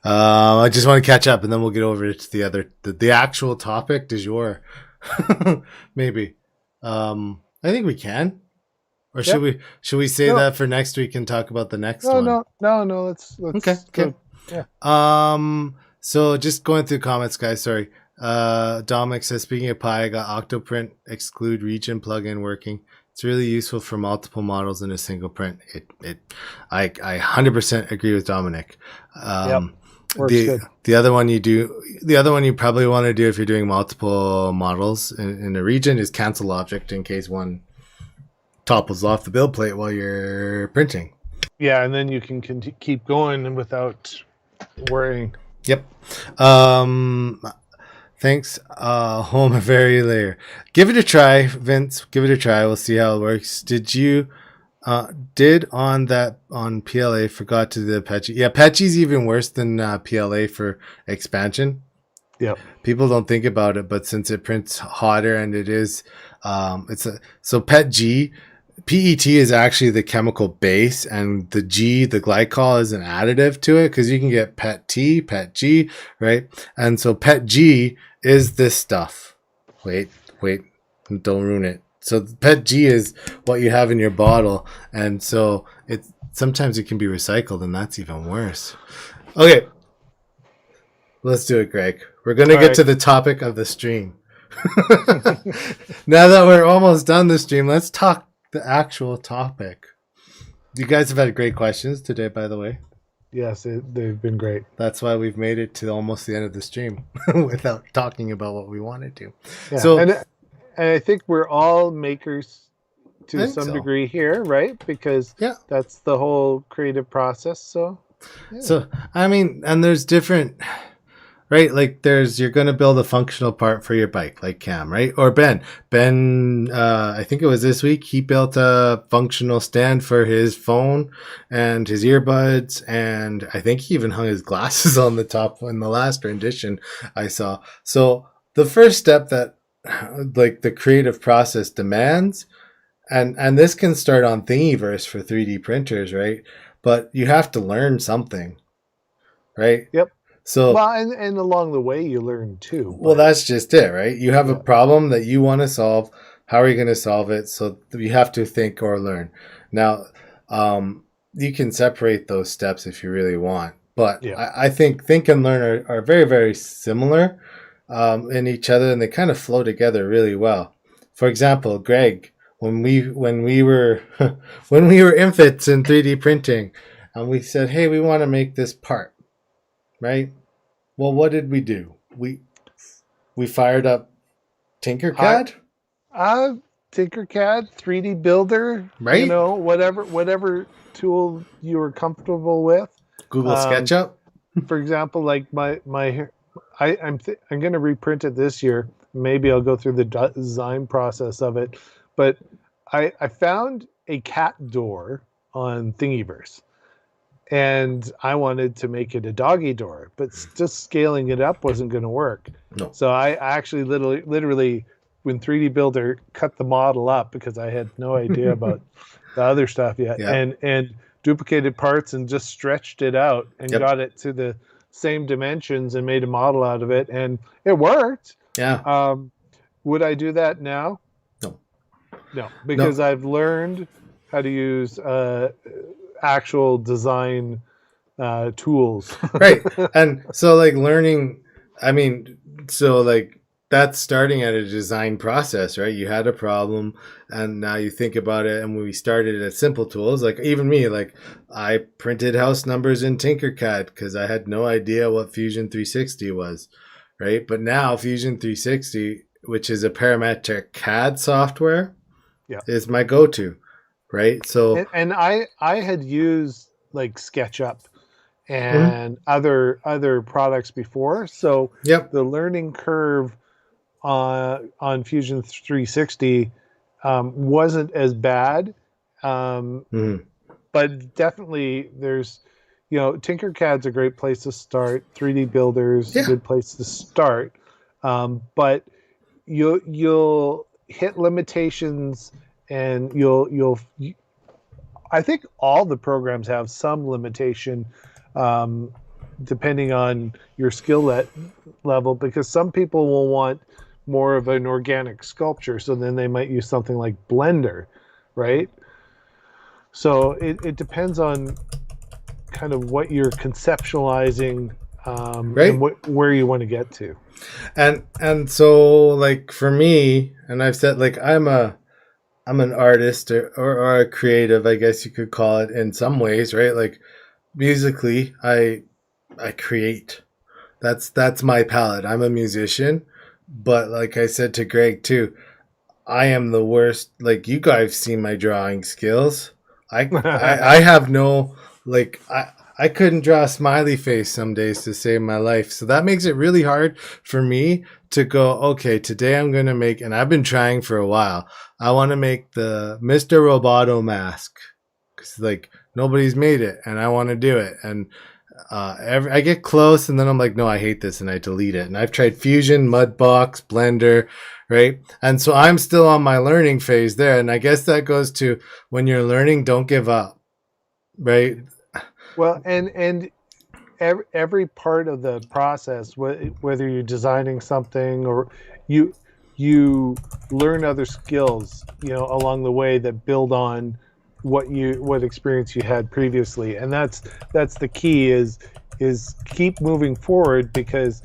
I just want to catch up, and then we'll get over to the actual topic du jour. Maybe. I think we can. Or should we say that for next week and talk about the next one? No. Let's okay. Go. Yeah. So just going through comments, guys. Sorry. Dominic says, speaking of Pi, I got Octoprint exclude region plugin working. It's really useful for multiple models in a single print. I 100% agree with Dominic. The other one you probably want to do if you're doing multiple models in a region is cancel object in case one topples off the build plate while you're printing. Yeah, and then you can keep going without worrying. Yep. Thanks. Home a very layer. Give it a try, Vince. Give it a try. We'll see how it works. Did you on PLA forgot to do the Apache? Yeah, Apache's even worse than PLA for expansion. Yeah. People don't think about it, but since it prints hotter and it is so PET is actually the chemical base, and the glycol is an additive to it, because you can get PET-T, PET-G, right? And so PET-G is this stuff. Wait, don't ruin it. So PET-G is what you have in your bottle, and so sometimes it can be recycled, and that's even worse. Okay, let's do it, Greg. We're going to get to the topic of the stream. Now that we're almost done the stream, let's talk the actual topic. You guys have had great questions today, by the way. Yes, they've been great. That's why we've made it to almost the end of the stream without talking about what we wanted to. Yeah. So, and I think we're all makers to some degree here, right? Because that's the whole creative process. So I mean, and there's different. Right, like you're going to build a functional part for your bike, like Cam, right? Or Ben, I think it was this week, he built a functional stand for his phone and his earbuds, and I think he even hung his glasses on the top in the last rendition I saw. So the first step that like the creative process demands, and this can start on Thingiverse for 3D printers, right? But you have to learn something. right? Yep. So, Well, and along the way you learn too. well, But that's just it, right? You have a yeah, problem that you want to solve. How are you going to solve it? So you have to think or learn. Now, you can separate those steps if you really want, but yeah, I think and learn are very, very similar in each other, and they kind of flow together really well. For example, Greg, when we were when we were infants in 3D printing, and we said, "Hey, we want to make this part," right? Well, what did we do? We fired up I Tinkercad, Tinkercad, 3D Builder, right? whatever tool you were comfortable with. Google Um, SketchUp. for example, like I'm going to reprint it this year. Maybe I'll go through the design process of it, but I found a cat door on Thingiverse, and I wanted to make it a doggy door, but just scaling it up wasn't going to work. No. So I actually literally, when 3D Builder, cut the model up because I had no idea about the other stuff yet, Yeah. and duplicated parts and just stretched it out and Yep. got it to the same dimensions and made a model out of it, and it worked. Yeah. Would I do that now? No. No, because No. I've learned how to use actual design tools. Right. And so like learning, I mean, so like that's starting at a design process, right? You had a problem and now you think about it. And when we started at simple tools, like even me, like I printed house numbers in Tinkercad because I had no idea what Fusion 360 was, right? But now Fusion 360, which is a parametric CAD software, Yeah. is my go-to, right? So And I had used like SketchUp mhm. and other products before, so Yep. the learning curve on Fusion 360 wasn't as bad, Mhm. but definitely there's, Tinkercad's a great place to start. 3D Builder's a Yeah. good place to start, but you'll hit limitations, and I think all the programs have some limitation, um, depending on your level, because some people will want more of an organic sculpture, so then they might use something like Blender, right? So it depends on kind of what you're conceptualizing, and Right. where you want to get to. And so like for me, and I've said like I'm an artist or a creative, I guess you could call it in some ways, right? Like musically, I create. That's my palette. I'm a musician, but like I said to Greg too, I am the worst. Like you guys see my drawing skills. I have no like I couldn't draw a smiley face some days to save my life. So that makes it really hard for me to go, okay, today I'm going to make, and I've been trying for a while. I want to make the Mr. Roboto mask because like nobody's made it and I want to do it. And I get close and then I'm like, no, I hate this and I delete it. And I've tried Fusion, Mudbox, Blender, right? And so I'm still on my learning phase there. And I guess that goes to when you're learning, don't give up, right? Well, and every part of the process, whether you're designing something or you you learn other skills, along the way that build on what experience you had previously, and that's the key is keep moving forward, because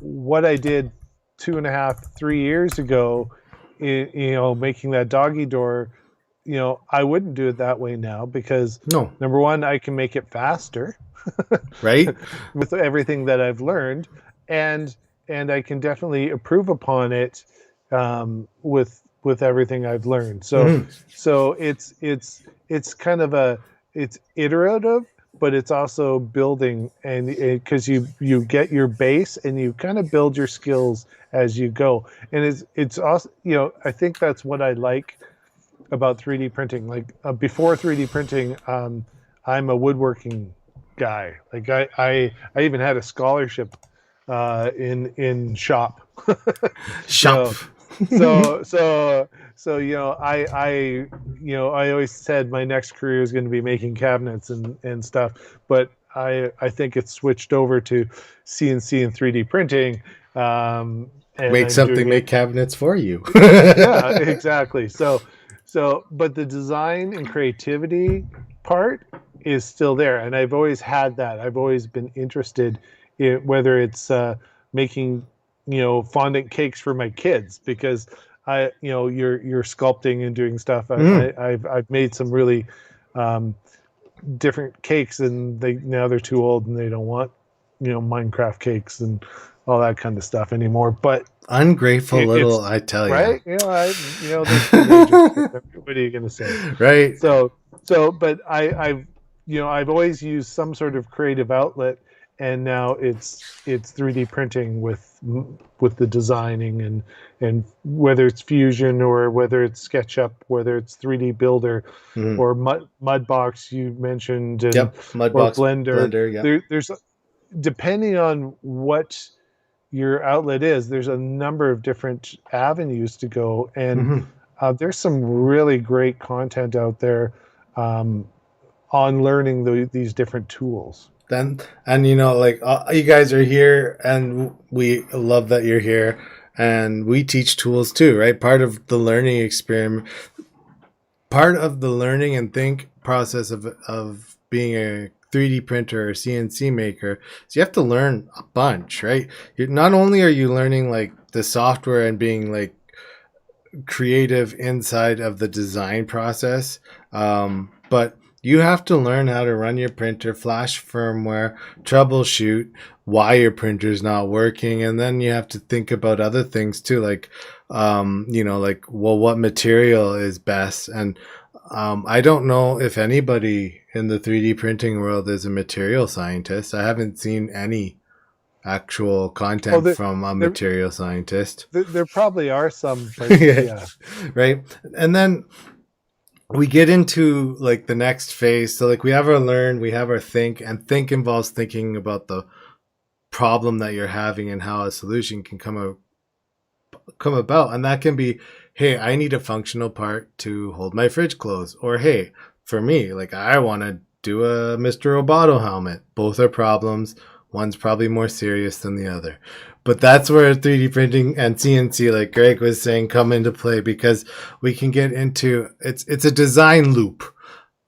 what I did 2.5, 3 years ago, making that doggy door, I wouldn't do it that way now, because No, number one, I can make it faster right? with everything that I've learned, and I can definitely improve upon it, with everything I've learned. So Mhm. so it's kind of it's iterative, but it's also building, and because you get your base and you kind of build your skills as you go, and it's also, I think that's what I like about 3D printing. Like, before 3D printing, I'm a woodworking guy. Like, I even had a scholarship in shop. Shop. so so so so I always said my next career is going to be making cabinets and stuff. But I think it's switched over to CNC and 3D printing, and Make I'm something, doing it. make cabinets for you. Yeah, exactly. But the design and creativity part is still there, and I've always had that. I've always been interested in whether it's making, fondant cakes for my kids, because you're sculpting and doing stuff. Mm. I've made some really different cakes, and now they're too old and they don't want Minecraft cakes and all that kind of stuff anymore. But Ungrateful it's little, I tell you. right. There's teenagers. What are you going to say? Right. But I've always used some sort of creative outlet, and now it's 3D printing with the designing, and whether it's Fusion or whether it's SketchUp, whether it's 3D Builder Mm. or Mudbox you mentioned, Yep. or Mudbox Blender. Blender. Yep. There's, depending on what your outlet is, there's a number of different avenues to go, and Hmm. there's some really great content out there um, on learning these different tools. Then, and like you guys are here, and we love that you're here, and we teach tools too, right? Part of the learning experiment, part of the learning and think process of being a 3D printer or CNC maker, so you have to learn a bunch, right? Not only are you learning like the software and being like creative inside of the design process, but you have to learn how to run your printer, flash firmware, troubleshoot why your printer's not working, and then you have to think about other things too, like like, well, what material is best. And I don't know if anybody in the 3D printing world is a material scientist. I haven't seen any actual content from a there, material scientist. there probably are some, but yeah. Right. And then we get into like the next phase. So like we have our learn, we have our think, and think involves thinking about the problem that you're having and how a solution can come about. And that can be, hey, I need a functional part to hold my fridge closed. Or hey, for me, like I want to do a Mr. Roboto helmet. Both are problems. One's probably more serious than the other. But that's where 3D printing and CNC, like Greg was saying, come into play, because we can get into it's a design loop,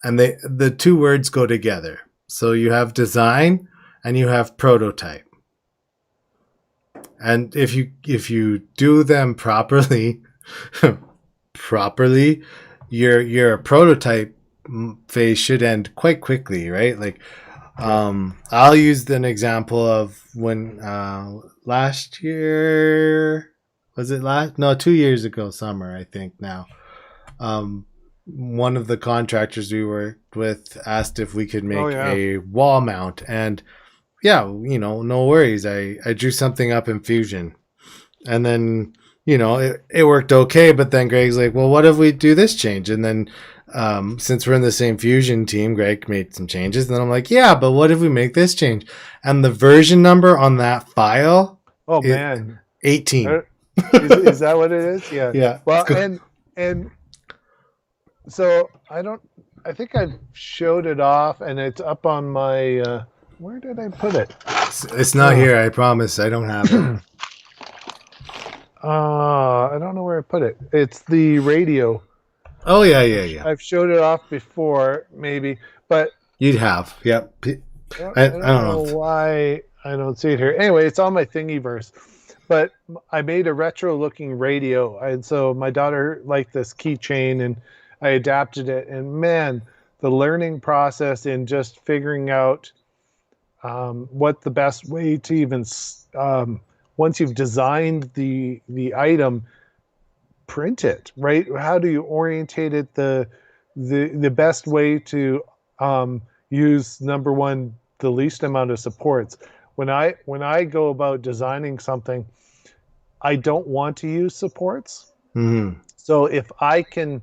and the two words go together. So you have design and you have prototype. And if you do them properly, your prototype phase should end quite quickly, right? Like I'll use an example of when last year, was it last? No, 2 years ago, summer, I think now. One of the contractors we worked with asked if we could make a wall mount, and yeah, no worries. I drew something up in Fusion, and then it worked okay. But then Greg's like, well, what if we do this change? And then since we're in the same Fusion team, Greg made some changes. And then I'm like, yeah, but what if we make this change? And the version number on that file, man, 18. Is that what it is? Yeah. Yeah. Well, and so I think I've showed it off, and it's up on my, where did I put it? It's not here, I promise. I don't have it. I don't know where I put it. It's the radio. Oh, yeah. I've showed it off before, maybe, but you'd have. Yep. I don't know why I don't see it here. Anyway, it's on my Thingiverse. But I made a retro-looking radio, and so my daughter liked this keychain, and I adapted it. And man, the learning process in just figuring out what the best way to even once you've designed the item, print it, right? How do you orientate it the best way to use, number one, the least amount of supports. When I go about designing something, I don't want to use supports. Mm-hmm. So if I can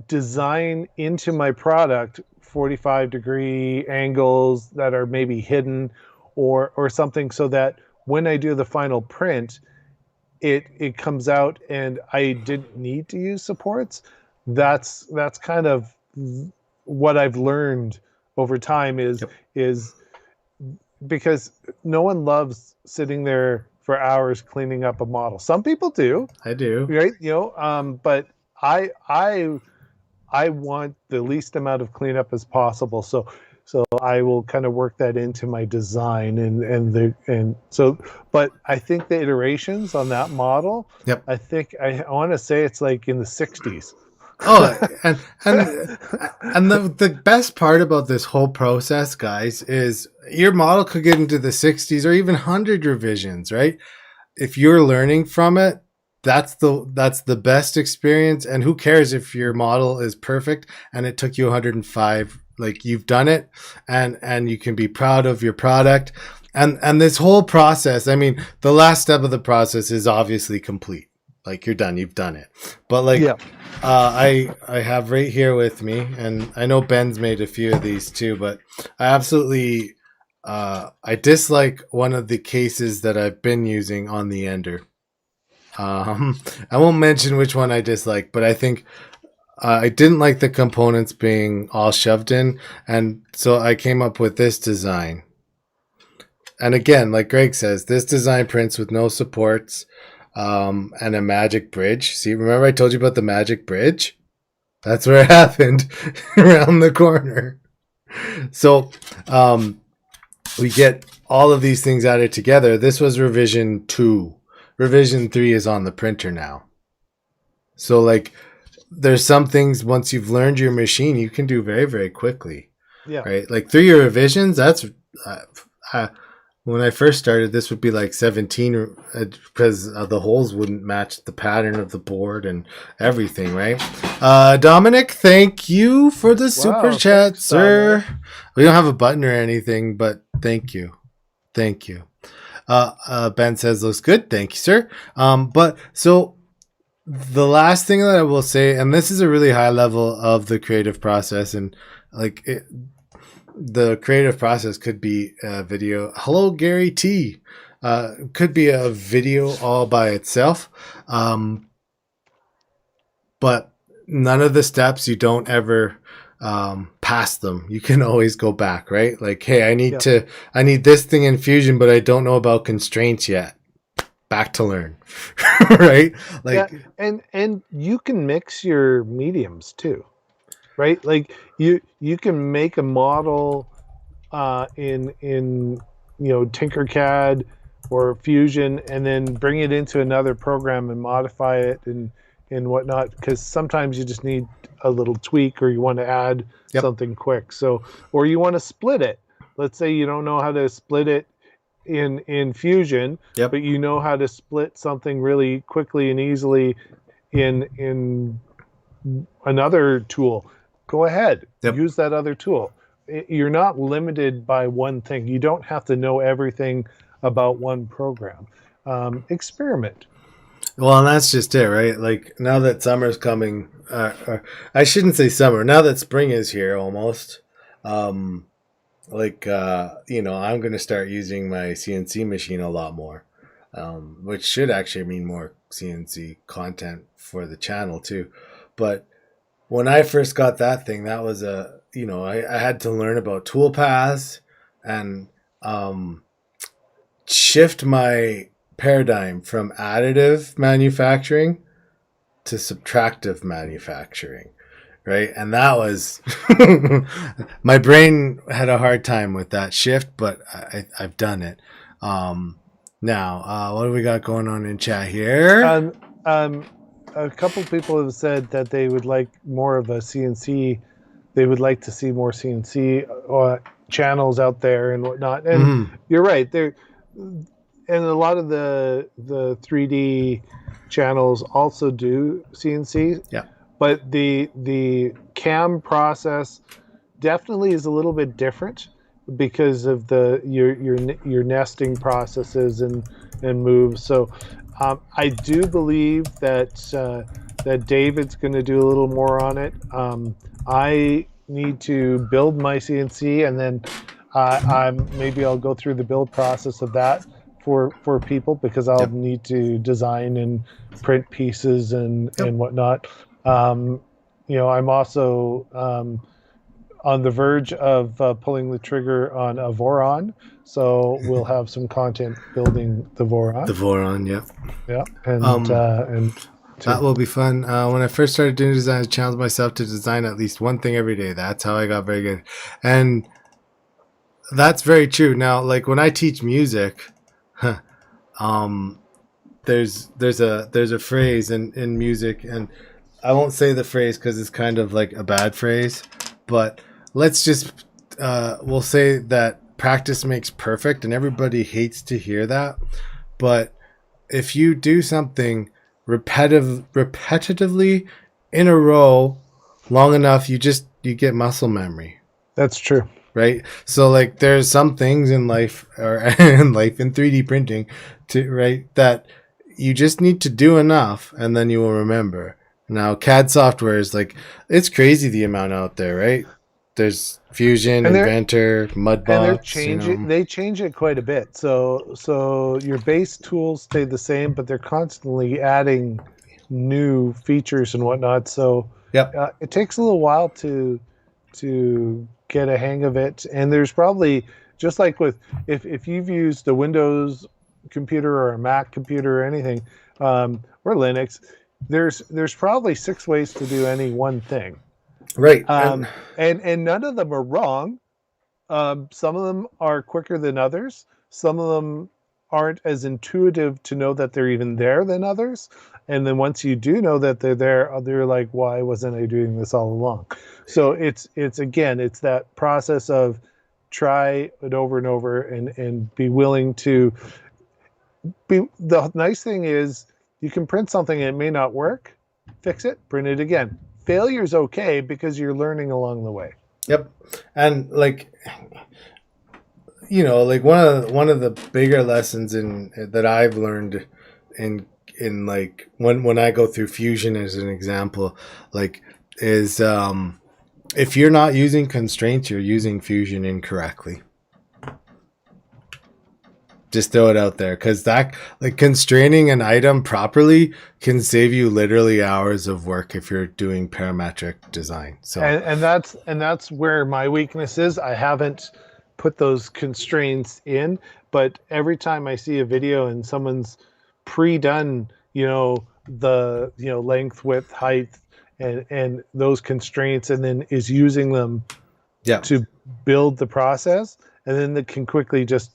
design into my product 45-degree angles that are maybe hidden, or something, so that when I do the final print, it comes out and I didn't need to use supports. That's kind of what I've learned over time is because no one loves sitting there for hours cleaning up a model. Some people do, I do. right? But I I want the least amount of cleanup as possible. So I will kind of work that into my design and so. But I think the iterations on that model, Yep. I want to say it's like in the 60s. Oh, and the best part about this whole process, guys, is your model could get into the 60s or even 100 revisions, right? If you're learning from it, that's the best experience. And who cares if your model is perfect and it took you 105? Like, you've done it, and you can be proud of your product. And this whole process, I mean, the last step of the process is obviously complete. Like, you're done, you've done it. But like, Yeah. I have right here with me, and I know Ben's made a few of these too, but I absolutely I dislike one of the cases that I've been using on the Ender. I won't mention which one I dislike, but I think I didn't like the components being all shoved in, and so I came up with this design. And again, like Greg says, this design prints with no supports, and a magic bridge. See, remember I told you about the magic bridge? That's where it happened, around the corner. So, we get all of these things added together. This was revision 2. Revision 3 is on the printer now. So, like, there's some things, once you've learned your machine, you can do very, very quickly. Yeah. Right? Like, 3 revisions, that's when I first started, this would be like 17, because the holes wouldn't match the pattern of the board and everything, right? Dominic, thank you for the super chat, thanks, sir. Dominic. We don't have a button or anything, but thank you. Thank you. Ben says looks good. Thank you, sir. But so the last thing that I will say, and this is a really high level of the creative process, and like the creative process could be a video. Hello, Gary T. Could be a video all by itself. But none of the steps, you don't ever pass them. You can always go back, right? Like, hey, I need this thing in Fusion, but I don't know about constraints yet. Back to learn. Right? Like, yeah, and you can mix your mediums too. Right, like you can make a model in Tinkercad or Fusion, and then bring it into another program and modify it and whatnot, because sometimes you just need a little tweak, or you want to add something quick. So, or you want to split it. Let's say you don't know how to split it in Fusion, but you know how to split something really quickly and easily in another tool. Go ahead, use that other tool. You're not limited by one thing. You don't have to know everything about one program. Experiment. well, and that's just it, right? Like, now that summer's coming, I shouldn't say summer. Now that spring is here, almost. I'm going to start using my CNC machine a lot more, which should actually mean more CNC content for the channel too. But when I first got that thing, that was I had to learn about tool paths and shift my paradigm from additive manufacturing to subtractive manufacturing, right? And that was my brain had a hard time with that shift, but I've done it. Now, what do we got going on in chat here? A couple people have said that they would like more of a CNC. They would like to see more CNC channels out there and whatnot. And you're right. There, and a lot of the 3D channels also do CNC. Yeah. But the CAM process definitely is a little bit different because of your nesting processes and moves. So I do believe that David's going to do a little more on it. I need to build my CNC, and then maybe I'll go through the build process of that for people, because I'll need to design and print pieces and whatnot. I'm also on the verge of pulling the trigger on a Voron, so we'll have some content building the The Voron. Voron, yep. Yeah, Um, and that will be fun. When I first started doing design, I challenged myself to design at least one thing every day. That's how I got very good. And that's very true. Now, like when I teach music, um, there's a phrase in music, and I won't say the phrase because it's kind of like a bad phrase, but let's just we'll say that practice makes perfect, and everybody hates to hear that. But if you do something repetitively in a row long enough, you get muscle memory. that's true. Right. So like there's some things in life or in life in 3D printing that you just need to do enough and then you will remember. Now CAD software is like, it's crazy the amount out there, right? There's Fusion, And Inventor, they're Mudbox, changing. They change it quite a bit. So your base tools stay the same, but they're constantly adding new features and whatnot. So Yep. it takes a little while to get a hang of it. And there's probably, just like with, if you've used a Windows computer or a Mac computer or anything, or Linux, there's probably 6 ways to do any one thing. Right. And none of them are wrong. Some of them are quicker than others. Some of them aren't as intuitive to know that they're even there than others. And then once you do know that they're there, they're like, why wasn't I doing this all along? So it's that process of try it over and over and be willing to be. The nice thing is you can print something and it may not work, fix it, print it again. Failure is okay because you're learning along the way. Yep. And like, like one of the bigger lessons that I've learned in like when I go through Fusion as an example, like is if you're not using constraints, you're using Fusion incorrectly. Just throw it out there, because that, like, constraining an item properly can save you literally hours of work if you're doing parametric design. So and that's where my weakness is. I haven't put those constraints in, but every time I see a video and someone's pre-done, the length, width, height, and those constraints, and then is using them to build the process, and then they can quickly just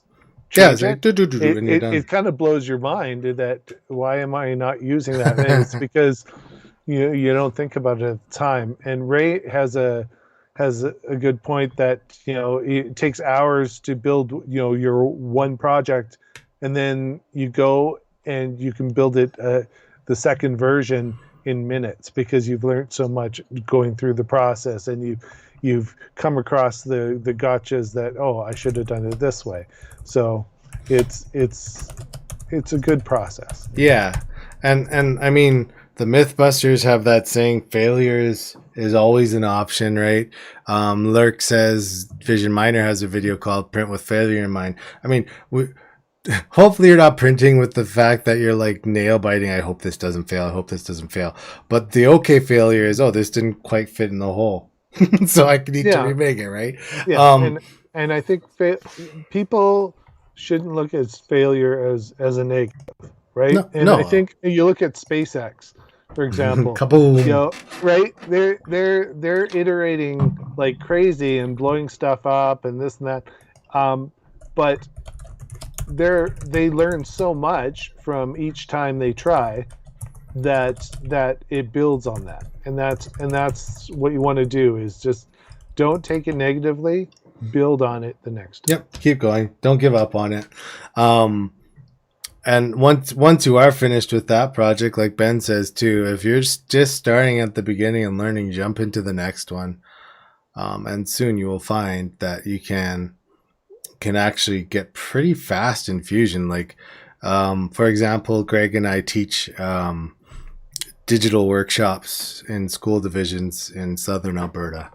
change it. It kind of blows your mind that why am I not using that? And it's because you don't think about it at the time. And Ray has a good point that it takes hours to build your one project, and then you go and you can build it the second version in minutes because you've learned so much going through the process, and you've come across the gotchas that, I should have done it this way. So it's a good process. Yeah. And I mean, the Mythbusters have that saying, failure is always an option, right? Lurk says Vision Miner has a video called Print with Failure in Mind. I mean, hopefully you're not printing with the fact that you're like nail biting. I hope this doesn't fail. I hope this doesn't fail. But the okay failure is, this didn't quite fit in the hole. So I need to remake it, right? Yeah. And I think people shouldn't look at failure as a negative, right? No. I think you look at SpaceX, for example. Kaboom. Right? They're iterating like crazy and blowing stuff up and this and that. But they learn so much from each time they try that it builds on that. And that's what you want to do, is just don't take it negatively, build on it the next time. Yep, keep going. Don't give up on it. And once you are finished with that project, like Ben says too, if you're just starting at the beginning and learning, jump into the next one. And soon you will find that you can actually get pretty fast in Fusion. Like, for example, Greg and I teach digital workshops in school divisions in southern Alberta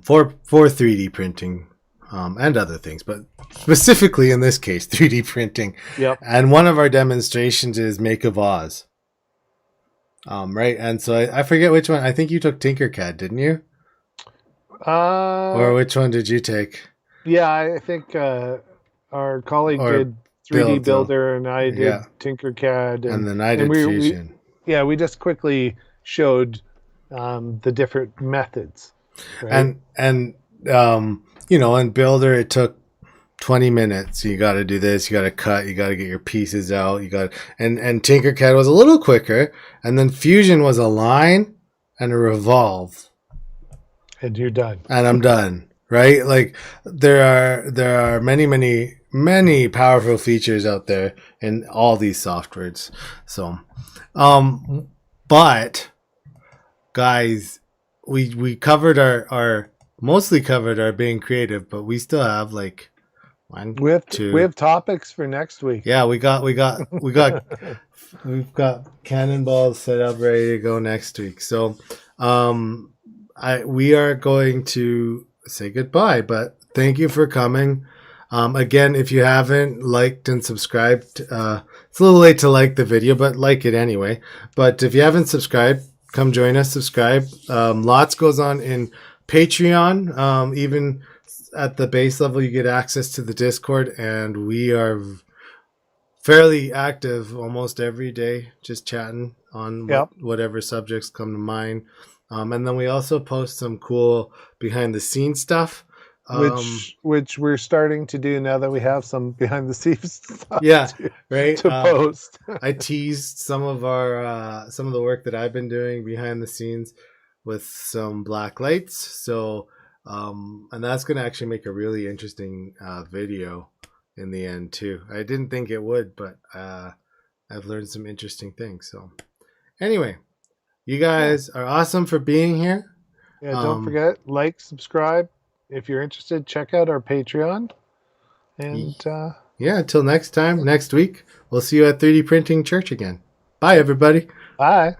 for 3D printing and other things, but specifically in this case, 3D printing. Yep. And one of our demonstrations is Make of Oz. Right. And so I forget which one. I think you took Tinkercad, didn't you? Or which one did you take? Yeah, I think our colleague Or did 3D Build? Builder, and I did Yeah. Tinkercad, And then I and did Fusion. we just quickly showed the different methods, right? And in Builder it took 20 minutes. You got to do this, you got to cut, you got to get your pieces out, you got and Tinkercad was a little quicker, and then Fusion was a line and a revolve. And you're done. And I'm done, right? Like there are many powerful features out there in all these softwares. So but guys, we covered our mostly covered our being creative, but we still have like one, two. We have topics for next week. Yeah, we've got cannonballs set up ready to go next week. So we are going to say goodbye, but thank you for coming. Again, if you haven't liked and subscribed, it's a little late to like the video, but like it anyway. But if you haven't subscribed, come join us, subscribe. Lots goes on in Patreon. Even at the base level, you get access to the Discord, and we are fairly active almost every day, just chatting on whatever subjects come to mind. And then we also post some cool behind the scenes stuff, which we're starting to do now that we have some behind the scenes stuff right to post. I teased some of the work that I've been doing behind the scenes with some black lights. So and that's going to actually make a really interesting video in the end too. I didn't think it would, but I've learned some interesting things. So anyway, you guys are awesome for being here. Yeah, don't forget, like, subscribe. If you're interested, check out our Patreon. And until next time, next week, we'll see you at 3D Printing Church again. Bye, everybody. Bye.